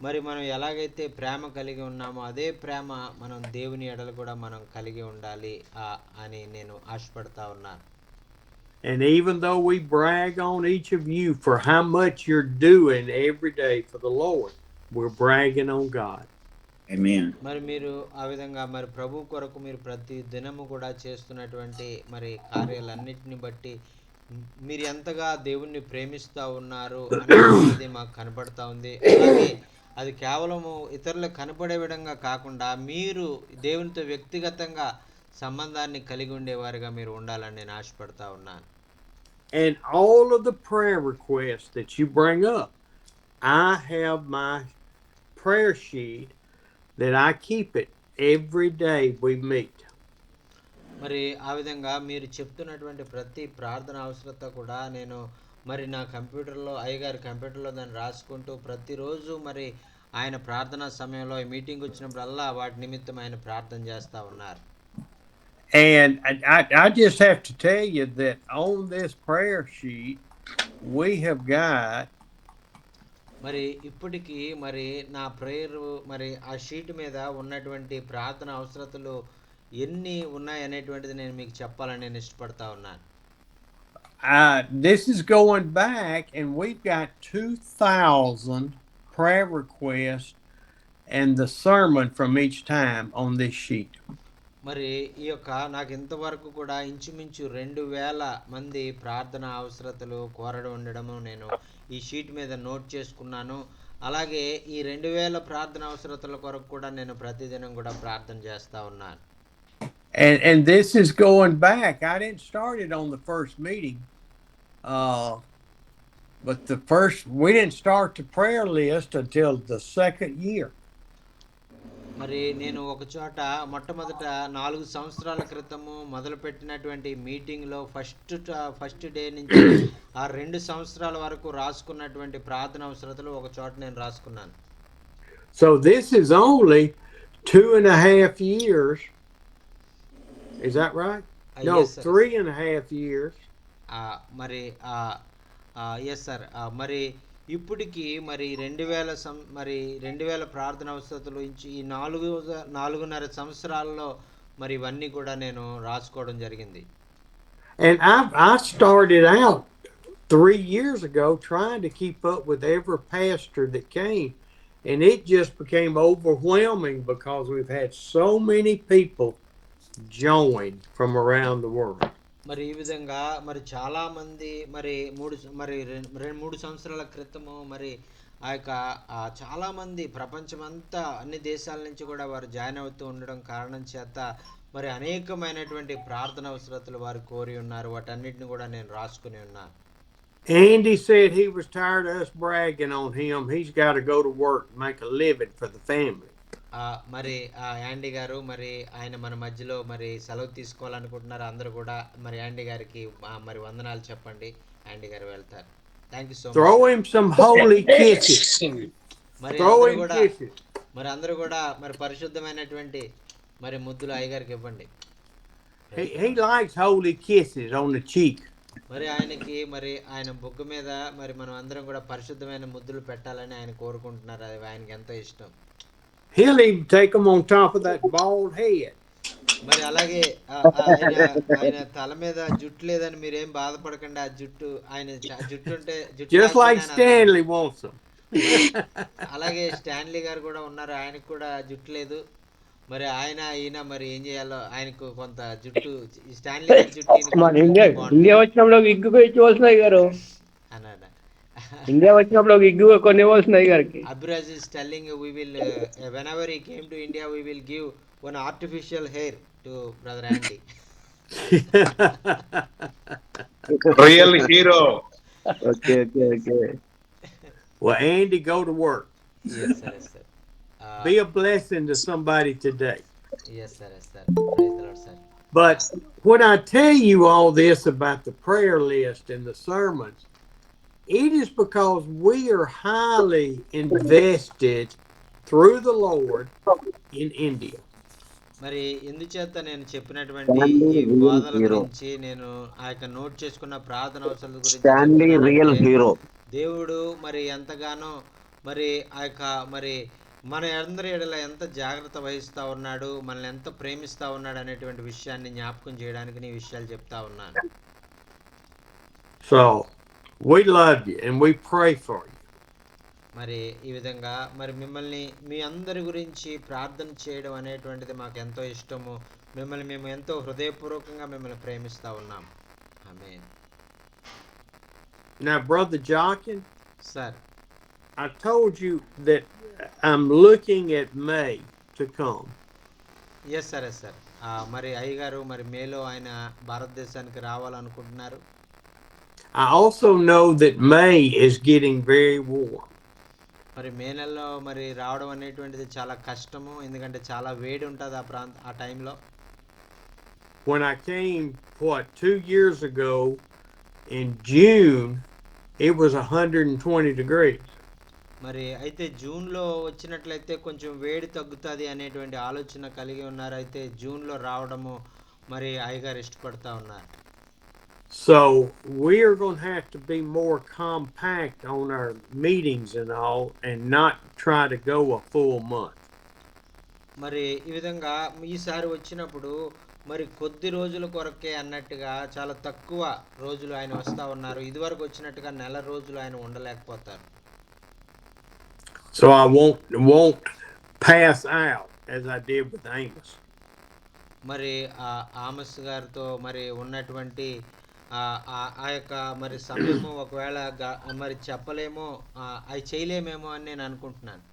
మరి మనం ఎలాగైతే ప్రేమ కలిగి ఉన్నామో అదే ప్రేమ మనం దేవుని ఎడల కూడా మనం కలిగి ఉండాలి అని నేను ఆశపడతా ఉన్నాను. And even though we brag on each of you for how much you're doing every day for the Lord, we're bragging on God. Amen. మరి మీరు ఆ విధంగా మరి ప్రభు కొరకు మీరు ప్రతి దినము కూడా చేస్తున్నటువంటి మరి కార్యాలన్నిటిని బట్టి మీరు ఎంతగా దేవుణ్ణి ప్రేమిస్తూ ఉన్నారు అనేది మాకు కనపడతా ఉంది. అలాగే అది కేవలము ఇతరులకు కనపడే విధంగా కాకుండా మీరు దేవునితో వ్యక్తిగతంగా సంబంధాన్ని కలిగి ఉండేవారుగా మీరు ఉండాలని నేను ఆశపడతా ఉన్నాను. And all of the prayer requests that you bring up, I have my prayer sheet that I keep it every day we meet. మరి ఆ విధంగా మీరు చెప్తున్నటువంటి ప్రతి ప్రార్థన అవసరత కూడా నేను మరి నా కంప్యూటర్లో అయ్యగారి కంప్యూటర్లో దాన్ని రాసుకుంటూ ప్రతిరోజు మరి ఆయన ప్రార్థనా సమయంలో ఈ మీటింగ్ వచ్చినప్పుడల్లా వాటి నిమిత్తం ఆయన ప్రార్థన చేస్తూ ఉన్నారు. And I just have to tell you that on this prayer sheet, we have got మరి ఇప్పటికీ మరి నా ప్రేయర్ మరి ఆ షీట్ మీద ఉన్నటువంటి ప్రార్థన అవసరతలు ఎన్ని ఉన్నాయి అనేటువంటిది నేను మీకు చెప్పాలని నేను ఇష్టపడతా ఉన్నాను. this is going back, and we've got 2,000 prayer requests and the sermon from each time on this sheet. మరి ఈ యొక్క నాకు ఇంతవరకు కూడా ఇంచుమించు 2,000 మంది ప్రార్థన అవసరతలు కోరడం ఉండడము నేను ఈ షీట్ మీద నోట్ చేసుకున్నాను. అలాగే ఈ 2,000 ప్రార్థన అవసరతల కొరకు కూడా నేను ప్రతిదినం కూడా ప్రార్థన చేస్తా ఉన్నాను. And this is going back. I didn't start it on the first meeting, but we didn't start the prayer list until the second year. మరి నేను ఒక చోట మొట్టమొదట 4 సంవత్సరాల క్రితము మొదలుపెట్టినటువంటి మీటింగ్లో ఫస్ట్ డే నుంచి ఆ 2 సంవత్సరాల వరకు రాసుకున్నటువంటి ప్రార్థన అవసరతలు ఒక చోట నేను రాసుకున్నాను. So this is only 2.5 years. Is that right? No, Yes, sir. 3.5 years. మరి ఎస్ సార్. మరి ఇప్పటికి మరి 2,000 ప్రార్థన అవసరతలు ఇచ్చి ఈ 4.5 సంవత్సరాల్లో మరి ఇవన్నీ కూడా నేను రాసుకోవడం జరిగింది. And I started out 3 years ago trying to keep up with every pastor that came, and it just became overwhelming because we've had so many people join from around the world. మరి ఈ విధంగా మరి చాలా మంది మరి 3 సంవత్సరాల క్రితము మరి ఆ యొక్క చాలా మంది ప్రపంచమంతా అన్ని దేశాల నుంచి కూడా వారు జాయిన్ అవుతూ ఉండడం కారణం చేత మరి అనేకమైనటువంటి ప్రార్థన అవసరతలు వారు కోరి ఉన్నారు. వాటన్నిటిని కూడా నేను రాసుకుని ఉన్నాను. Andy said he was tired of us bragging on him. He's got to go to work and make a living for the family. మరి యాండీ గారు మరి ఆయన మన మధ్యలో మరి సెలవు తీసుకోవాలనుకుంటున్నారు. అందరూ కూడా మరి యాండీ గారికి మరి వందనాలు చెప్పండి. యాండీ గారు వెళ్తారు. Thank you so much. Throw him some holy kisses. మరి Throw అందరూ him కూడా kisses. అందరూ కూడా మరి పరిశుద్ధమైనటువంటి మరి ముద్దులు అయ్యగారికి ఇవ్వండి. He likes holy kisses on the cheek. మరి ఆయనకి మరి ఆయన బొగ్గు మీద మరి మనం అందరం కూడా పరిశుద్ధమైన ముద్దులు పెట్టాలని ఆయన కోరుకుంటున్నారు. అది ఆయనకి ఎంతో ఇష్టం. He'll even take them on top of that bald head. మరి అలాగే ఆయన తల మీద జుట్టు లేదని మీరేం బాధపడకండి. ఆ జుట్టు ఆయన జుట్టు ఉంటే Just like Stanley wants them. అలాగే స్టాన్లీ గారు కూడా ఉన్నారు. ఆయనకు కూడా జుట్టు లేదు. మరి ఈయన మరి ఏం చేయాలో ఆయనకు కొంత జుట్టు స్టాన్లీ గారి జుట్టు ఇండియా వచ్చినప్పుడు విగ్గు పెట్టుకోవాల్సిన గారు అన్నాడు. ఇండియా వచ్చినప్పుడు విగ్గు కొన్ని ఇవ్వాల్సిన గారికి. Abhiraj is telling we will whenever he came to India we will give one artificial hair to brother Andy. Real hero. Okay. Well, Andy, go to work. Yes sir. Be a blessing to somebody today. Yes sir. Praise the Lord sir. But when I tell you all this about the prayer list and the sermons, it is because we are highly invested through the Lord in India. మరి ఎందుచేత నేను చెప్పినటువంటి ఈ బోధల గురించి నేను ఆ యొక్క note చేసుకున్న ప్రార్థన అవసరాల గురించి దేవుడు మరి ఎంతగానో మరి ఆ యొక్క మరి మన అందరి ఎడల ఎంత జాగ్రత్త వహిస్తూ ఉన్నాడు, మనల్ని ఎంత ప్రేమిస్తూ ఉన్నాడు అనేటువంటి విషయాన్ని జ్ఞాపకం చేయడానికి నీ విషయాలు చెప్తా ఉన్నాను. So we love you and we pray for you. మరి ఈ విధంగా మరి మిమ్మల్ని మీ అందరి గురించి ప్రార్థన చేయడం అనేటువంటిది మాకు ఎంతో ఇష్టము. మిమ్మల్ని మేము ఎంతో హృదయపూర్వకంగా మిమ్మల్ని ప్రేమిస్తూ ఉన్నాం. ఆమేన్. Now, Brother Jochen, sir I told you that I'm looking at May to come. Yes sir, yes sir. మరి అయ్యగారు మరి మేలో ఆయన భారతదేశానికి రావాలనుకుంటున్నారు. I also know that May is getting very warm. మరి మే నెలలో మరి రావడం అనేటువంటిది చాలా కష్టము, ఎందుకంటే చాలా వేడి ఉంటుంది ఆ టైంలో. When I came, 2 years ago in June, it was 120 degrees. మరి అయితే జూన్లో వచ్చినట్లయితే కొంచెం వేడి తగ్గుతుంది అనేటువంటి ఆలోచన కలిగి ఉన్నారు. అయితే జూన్లో రావడము మరి అయ్యగారు ఇష్టపడతా ఉన్నారు. So we are going to have to be more compact on our meetings and all, and not try to go a full month. మరి ఈ విధంగా ఈసారి వచ్చినప్పుడు మరి కొద్ది రోజుల కొరకే అన్నట్టుగా చాలా తక్కువ రోజులు ఆయన వస్తూ ఉన్నారు. ఇదివరకు వచ్చినట్టుగా నెల రోజులు ఆయన ఉండలేకపోతారు. So I won't pass out as I did with Amos. మరి ఆమస్ గారితో మరి ఉన్నటువంటి ఆ యొక్క మరి సమయము ఒకవేళ మరి చెప్పలేమో, అవి చేయలేమేమో అని నేను అనుకుంటున్నాను.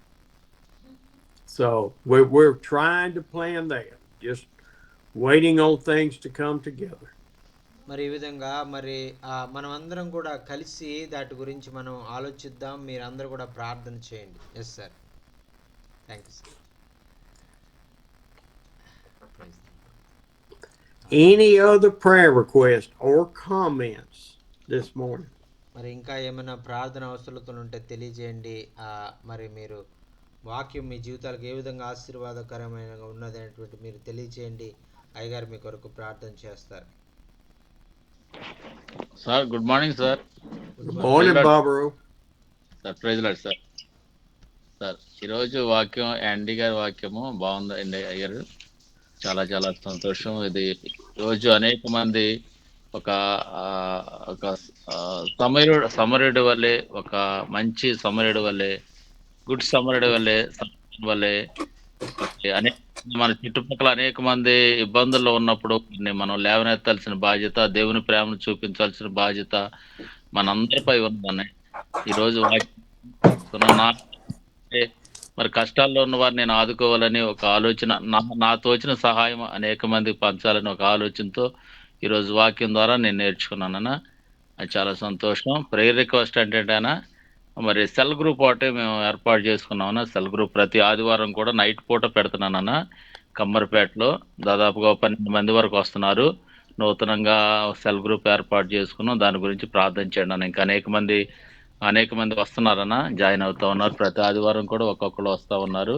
So we're trying to plan that, just waiting on things to come together. మరి ఈ విధంగా మరి మనం అందరం కూడా కలిసి దాటి గురించి మనం ఆలోచిద్దాం. మీరందరూ కూడా ప్రార్థన చేయండి. Yes sir, thank you sir. Any other prayer requests or comments this morning? మరి ఇంకా ఏమైనా ప్రార్థన అవసరతలు ఉంటే తెలియజేయండి. మరి మీరు వాక్యం మీ జీవితాలకు ఏ విధంగా ఆశీర్వాదకరమైన ఉన్నది అనేటువంటి మీరు తెలియజేయండి. అయ్యగారు మీ కొరకు ప్రార్థన చేస్తారు. Sir good morning sir. Good morning, Barbara. Sir praise lord sir. Sir ఈరోజు వాక్యం యాండీ గారి వాక్యము బాగుంది అండి అయ్యారు. చాలా చాలా సంతోషం. ఇది రోజు అనేక మంది ఒక సమరుడు వల్లే, ఒక మంచి సమరుడు వల్లే, గుడ్ సమరుడు వల్లే అనేక మన చుట్టుపక్కల అనేక మంది ఇబ్బందుల్లో ఉన్నప్పుడు మనం లేవనెత్తాల్సిన బాధ్యత, దేవుని ప్రేమను చూపించాల్సిన బాధ్యత మనందరిపై ఉందని ఈరోజు మరి కష్టాల్లో ఉన్న వారిని నేను ఆదుకోవాలని ఒక ఆలోచన, నా తోచిన సహాయం అనేక మందికి పంచాలని ఒక ఆలోచనతో ఈరోజు వాక్యం ద్వారా నేను నేర్చుకున్నానన్నా. అది చాలా సంతోషం. ప్రేయర్ రిక్వెస్ట్ ఏంటంటే మరి సెల్ గ్రూప్ ఒకటి మేము ఏర్పాటు చేసుకున్నామన్నా. సెల్ గ్రూప్ ప్రతి ఆదివారం కూడా నైట్ పూట పెడుతున్నానన్నా. కమ్మరిపేటలో దాదాపుగా 12 మంది వరకు వస్తున్నారు. నూతనంగా సెల్ గ్రూప్ ఏర్పాటు చేసుకున్నాం. దాని గురించి ప్రార్థన చేయండి అన్న. ఇంకా అనేక మంది వస్తున్నారన్న, జాయిన్ అవుతా ఉన్నారు. ప్రతి ఆదివారం కూడా ఒక్కొక్కరు వస్తూ ఉన్నారు.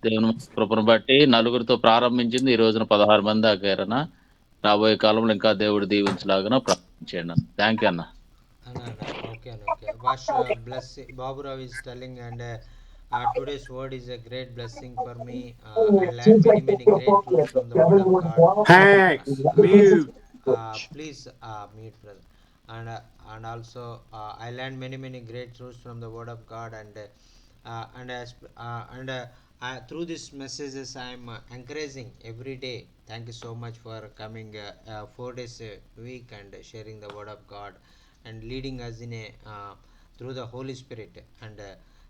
దేవుని కృపను బట్టి 4గురితో ప్రారంభించింది, ఈ రోజున 16 మంది ఆగారన్న. రాబోయే కాలంలో ఇంకా దేవుడు దీవించలాగా ప్రార్థించండి అన్న. థ్యాంక్ యూ అన్న. Okay. Babu Rao is telling, and today's word is a great blessing for me. I learned many great truths from the word of God. Pax, mute. Please mute, brother. And also I learned many great truths from the word of God, and through these messages I am encouraging every day. Thank you so much for coming 4 days a week and sharing the word of God and leading us in through the Holy Spirit, and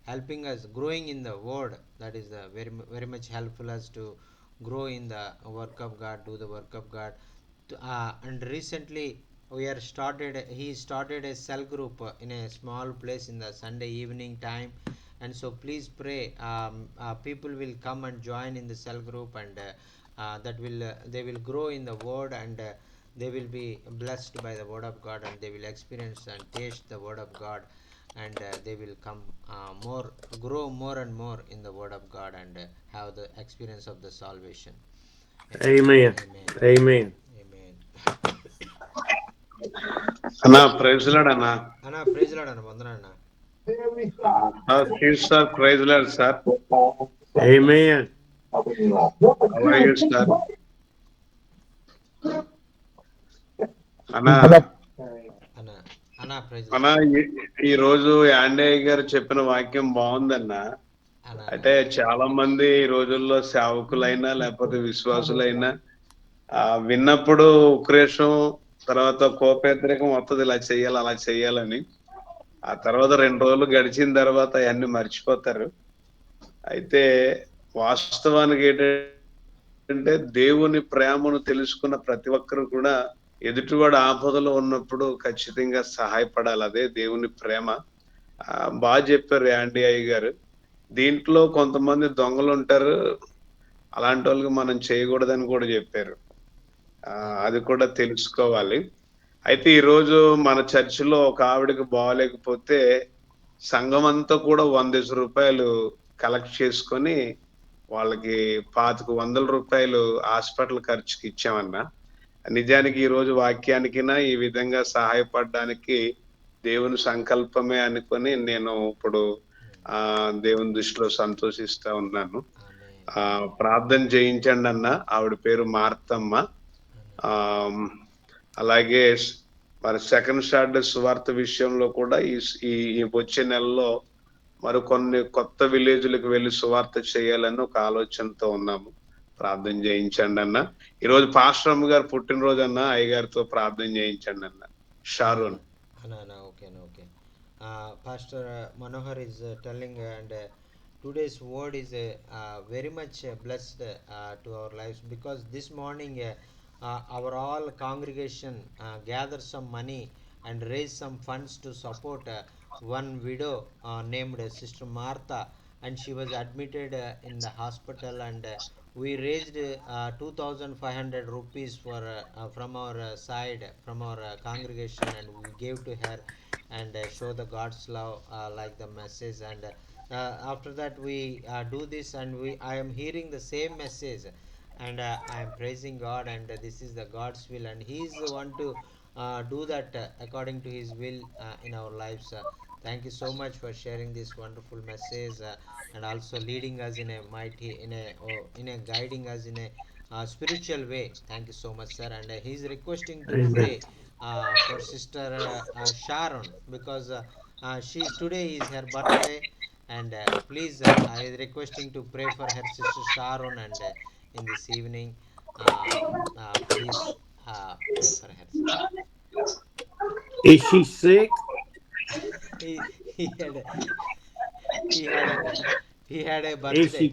helping us growing in the word. That is very much helpful us to grow in the work of God, do the work of God. And recently he started a cell group in a small place in the Sunday evening time, and so please pray people will come and join in the cell group, and they will grow in the word, and they will be blessed by the word of God, and they will experience and taste the word of God, and they will come grow more and more in the word of God, and have the experience of the salvation. Amen. Amen. అన్నా praise lord అన్నా. Praise lord అన్న. వందనాలు sir praise lord sir. Amen. Sir అన్నా ఈ రోజు యాండయ్య గారు చెప్పిన వాక్యం బాగుందన్నా. అంటే చాలా మంది ఈ రోజుల్లో సేవకులైనా లేకపోతే విశ్వాసులైనా విన్నప్పుడు ఉక్రేషం, తర్వాత కోపేద్రేకం వస్తుంది, ఇలా చెయ్యాలి అలా చెయ్యాలని. ఆ తర్వాత 2 రోజులు గడిచిన తర్వాత అవన్నీ మర్చిపోతారు. అయితే వాస్తవానికి ఏంటంటే దేవుని ప్రేమను తెలుసుకున్న ప్రతి ఒక్కరు కూడా ఎదుటివాడు ఆపదలో ఉన్నప్పుడు ఖచ్చితంగా సహాయపడాలి. అదే దేవుని ప్రేమ. బాగా చెప్పారు యాండీ అయ్య గారు. దీంట్లో కొంతమంది దొంగలుంటారు. అలాంటి వాళ్ళకి మనం చేయకూడదని కూడా చెప్పారు. అది కూడా తెలుసుకోవాలి. అయితే ఈరోజు మన చర్చిలో ఒక ఆవిడకి బాగోలేకపోతే సంఘమంతా కూడా రూ. 100 కలెక్ట్ చేసుకొని వాళ్ళకి రూ. 2500 హాస్పిటల్ ఖర్చుకి ఇచ్చామన్నా. నిజానికి ఈరోజు వాక్యానికినా ఈ విధంగా సహాయపడడానికి దేవుని సంకల్పమే అనుకొని నేను ఇప్పుడు దేవుని దృష్టిలో సంతోషిస్తా ఉన్నాను. ప్రార్థన చేయించండి అన్న. ఆవిడ పేరు మార్తమ్మ. అలాగే మరి సెకండ్ సాటర్డే సువార్త విషయంలో కూడా ఈ వచ్చే నెలలో మరికొన్ని కొత్త విలేజ్లకు వెళ్ళి సువార్త చేయాలని ఒక ఆలోచనతో ఉన్నాము. ప్రార్థన చేయించండి అన్న. ఈరోజు పాస్టర్ అమ్మ గారు పుట్టినరోజు అన్న. అయ్యగారితో ప్రార్థన చేయించండి అన్న. Sharon. Okay. Pastor Manohar is telling, and today's word is very much blessed to our lives, because this morning our all congregation gathered some money and raised some funds to support one widow named Sister Martha, and she was admitted in the hospital, and we raised 2500 rupees for from our side, from our congregation, and we gave to her, and show the God's love like the message. And after that we do this, and I am hearing the same message, and I am praising God, and this is the God's will, and He is the one to do that according to His will in our lives. Thank you so much for sharing this wonderful message, and also leading us in a mighty, in a guiding us in a spiritual way. Thank you so much, sir. And he is requesting to Amen. pray for Sister Sharon, because today is her birthday, and please, I is requesting to pray for her sister Sharon, and in this evening, please pray for her. Is she sick? He had a, he had a, he had a Is birthday.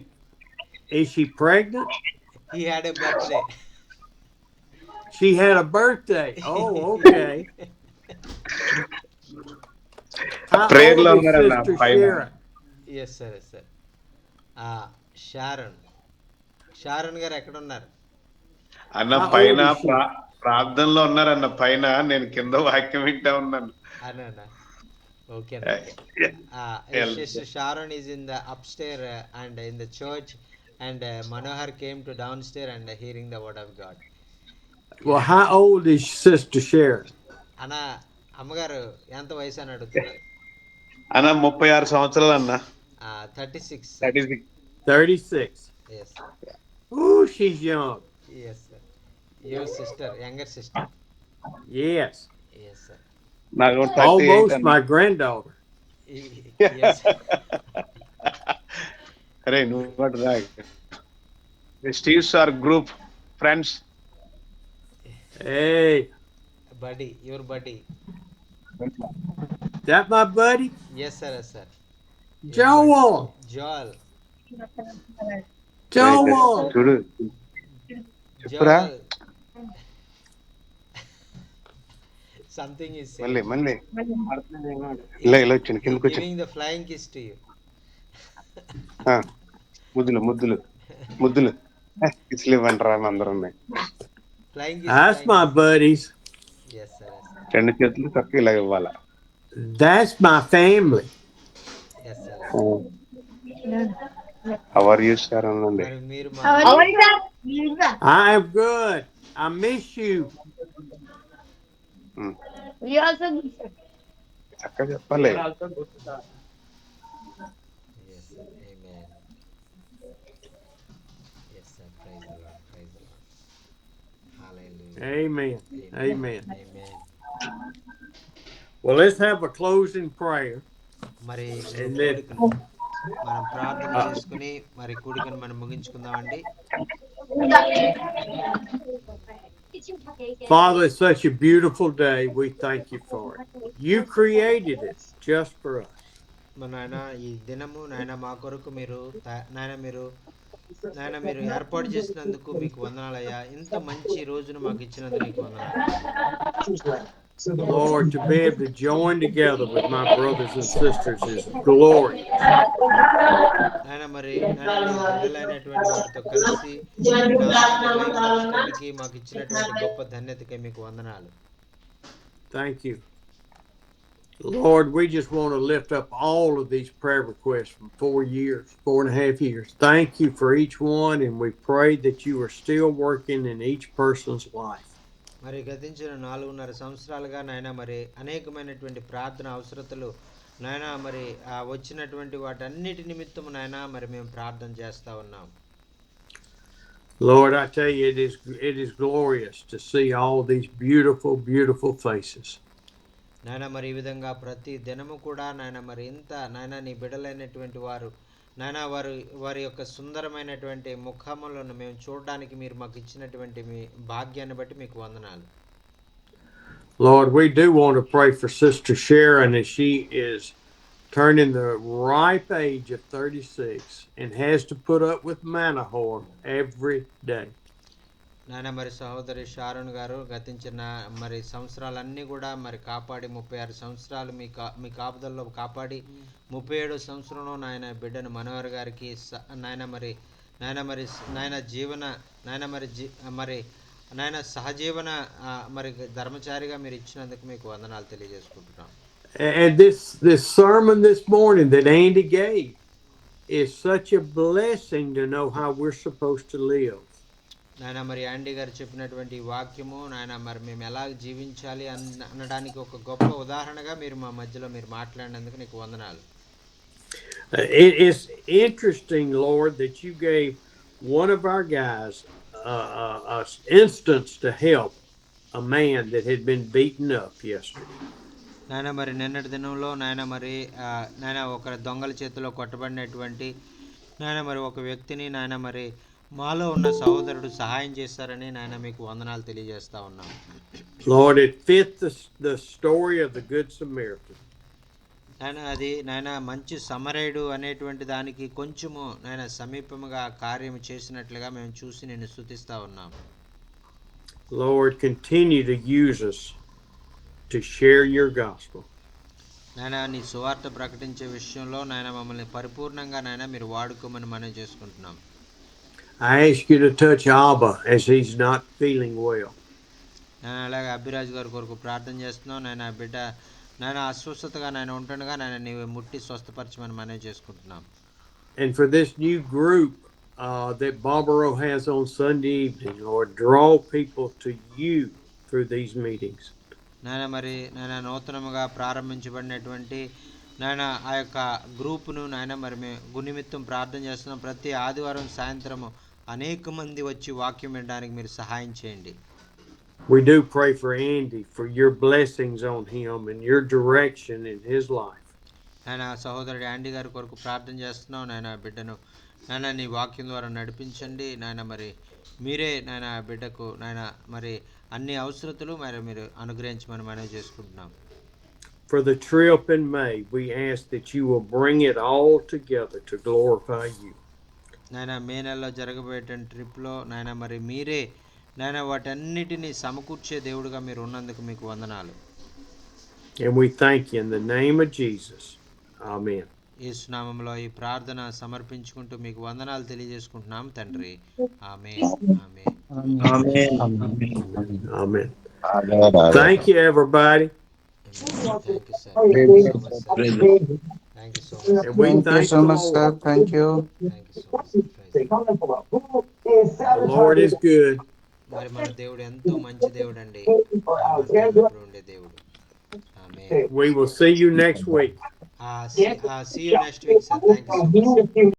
she pregnant? He had a birthday. She had a birthday. Oh, okay. How prayer లో old is ఉన్నారన్న Sister పైన. Sharon? Yes, sir. Sharon గారు ఎక్కడ ఉన్నారు? అన్న How పైన old is she? ప్రార్థనలో ఉన్నారన్న పైన. నేను కింద వాక్యం వింటా ఉన్నాను. అన్నా okay. Yeah. Sister Sharon is in the upstairs and in the church, and Manohar came to downstairs and hearing the word of God. Well, how old is Sister Sharon? అన్న, అమ్మగారు ఎంత వయసు అని అడుగుతున్నారు. అన్న 36 సంవత్సరాలు అన్న. 36. 36. Yes. Ooh, she's young. Yes, sir. Your sister, younger sister. Yes. Yes, sir. నాకు 38 Almost అన్న. my granddaughter. Yes. అరే నువ్వు రా. Steve's are group friends. Hey, Buddy, your buddy. that my buddy? Yes, sir. Yes, sir. Joel. Joel. చూడు చెప్పురా. Joel. Something is saying. మళ్ళీ ఇలా వచ్చింది కిందకి వచ్చి. Giving the flying kiss to you. ముద్దులు కిస్లు ఇవ్వండి రా అందరూ. Flying kiss. That's my buddies. Yes, sir. Yes, sir. 2 చేతులు చక్కగా ఇలా ఇవ్వాలా. That's my family. Yes, sir. How are you, Sharon? మరి మీరు మా I am good. I miss you. చక్కగా చెప్పాలి. Yes, sir. Amen. Yes, sir. Praise the Lord. Praise the Lord. Hallelujah. Amen. Amen. Amen. Well, let's have a closing prayer. మరి And then, మనం ప్రార్థన చేసుకుని మరి కూడికను మనం ముగించుకుందామండి. Father, it's such a beautiful day. We thank you for it. You created it just for us. నాయన ఈ దినము నాయన మా కొరకు మీరు నాయన మీరు ఏర్పాటు చేసినందుకు మీకు వందనాలయ్యా. ఇంత మంచి రోజును మాకు ఇచ్చినందుకు నీకు వందనాలు. Lord, to be able to join together with my brothers and sisters is glory. నాయన మరి నాయన నీ బిడ్డలైనటువంటి వారితో కలిసి నీ నామాన్ని మహిమపరచడానికి మాకు ఇచ్చినటువంటి గొప్ప ధన్యతకై మీకు వందనాలు. Thank you. Lord, we just want to lift up all of these prayer requests from 4.5 years. Thank you for each one, and we pray that you are still working in each person's life. మరి గతించిన 4.5 సంవత్సరాలుగా నాయన మరి అనేకమైనటువంటి ప్రార్థన అవసరతలు నాయన మరి వచ్చినటువంటి వాటన్నిటి నిమిత్తము నాయన మరి మేము ప్రార్థన చేస్తా ఉన్నాం. Lord, I tell you, it is glorious to see all these beautiful, beautiful faces. నాయన మరి ఈ విధంగా ప్రతి దినము కూడా నాయన మరి ఇంత నాయన నీ బిడ్డలైనటువంటి వారు నాయన వారి యొక్క సుందరమైనటువంటి ముఖములను మేము చూడడానికి మీరు మాకు ఇచ్చినటువంటి మీ భాగ్యాన్ని బట్టి మీకు వందనాలు. Lord, we do want to pray for Sister Sharon as she is turning the ripe age of 36 and has to put up with Manahor every day. నాయన మరి సహోదరి షారోన్ గారు గతించిన మరి సంవత్సరాలన్నీ కూడా మరి కాపాడి 36 సంవత్సరాలు మీ కాపుదల్లో కాపాడి 37 సంవత్సరంలో నాయన బిడ్డను మనోహర్ గారికి నాయన సహజీవన మరి ధర్మచారిగా మీరు ఇచ్చినందుకు మీకు వందనాలు తెలియజేసుకుంటున్నాం. And this sermon this morning that Andy gave is such a blessing to know how we're supposed to live. నాయన మరి యాండీ గారు చెప్పినటువంటి వాక్యము నాయన మరి మేము ఎలా జీవించాలి అనడానికి ఒక గొప్ప ఉదాహరణగా మీరు మా మధ్యలో మీరు మాట్లాడినందుకు నీకు వందనాలు. It is interesting, Lord, that you gave one of our guys an instance to help a man that had been beaten up yesterday. నాయన మరి నిన్నటి దినంలో నాయన ఒక దొంగల చేతిలో కొట్టబడినటువంటి నాయన మరి ఒక వ్యక్తిని నాయన మరి మాలో ఉన్న సహోదరుడు సహాయం చేస్తారని నాయన మీకు వందనాలు తెలియజేస్తా ఉన్నాం. Lord, it fit the story of the Good Samaritan. నాయన మంచి సమరయుడు అనేటువంటి దానికి కొంచెము నాయన సమీపముగా కార్యం చేసినట్లుగా మేము చూసి నిన్ను స్తుతిస్తా ఉన్నాం. Lord, continue to use us to share your gospel. నాయన నీ సువార్త ప్రకటించే విషయంలో నాయన మమ్మల్ని పరిపూర్ణంగా నాయన మీరు వాడుకోమని మనం చేసుకుంటున్నాం. I ask you to touch Abba as he's not feeling well. నేను అలాగే అభిరాజ్ గారి కొరకు ప్రార్థన చేస్తున్నాం. నాయన బిడ్డ నాయన అస్వస్థతగా నాయన ఉంటుండగా నాయన నీవు ముట్టి స్వస్థపరచమని మనం చేసుకుంటున్నాం. And for this new group that Barbaro has on Sunday evening, Lord, draw people to you through these meetings. నాయన మరి నాయన నూతనముగా ప్రారంభించబడినటువంటి నాయన ఆ యొక్క గ్రూపును నాయన మరి మేము నిమిత్తం ప్రార్థన చేస్తున్నాం. ప్రతి ఆదివారం సాయంత్రము అనేక మంది వచ్చి వాక్యం వినడానికి మీరు సహాయం చేయండి. We do pray for Andy, for your blessings on him and your direction in his life. నాయన సహోదరుడు యాండీ గారి కొరకు ప్రార్థన చేస్తున్నాం. నాయన బిడ్డను నాయన నీ వాక్యం ద్వారా నడిపించండి. నాయన మరి మీరే నాయన బిడ్డకు నాయన మరి అన్ని అవసరతలు మరి మీరు అనుగ్రహించమని మనం చేసుకుంటున్నాం. For the trip in May, we ask that you will bring it all together to glorify you. నాయన మే నెలలో జరగబోయేటువంటి ట్రిప్లో నాయన మరి మీరే నాయన వాటన్నిటిని సమకూర్చే దేవుడుగా మీరు ఉన్నందుకు మీకు వందనాలు. And we thank you in the name of Jesus. Amen. యేసు నామములో ఈ ప్రార్థన సమర్పించుకుంటూ మీకు వందనాలు తెలియజేసుకుంటున్నాం తండ్రి. ఆమేన్. ఆమేన్. Amen. Thank you, everybody. Thank you, sir. Thank you so much, sir. Thank you so much. And we thank so the much, Lord. sir. Thank you. Thank you so much. The Lord is good. మరి మన దేవుడు ఎంతో మంచి దేవుడు అండి. ఎల్లప్పుడూ ఉండే దేవుడు. ఆమేన్. We will see you next week. See you next week, sir. Thank you so much.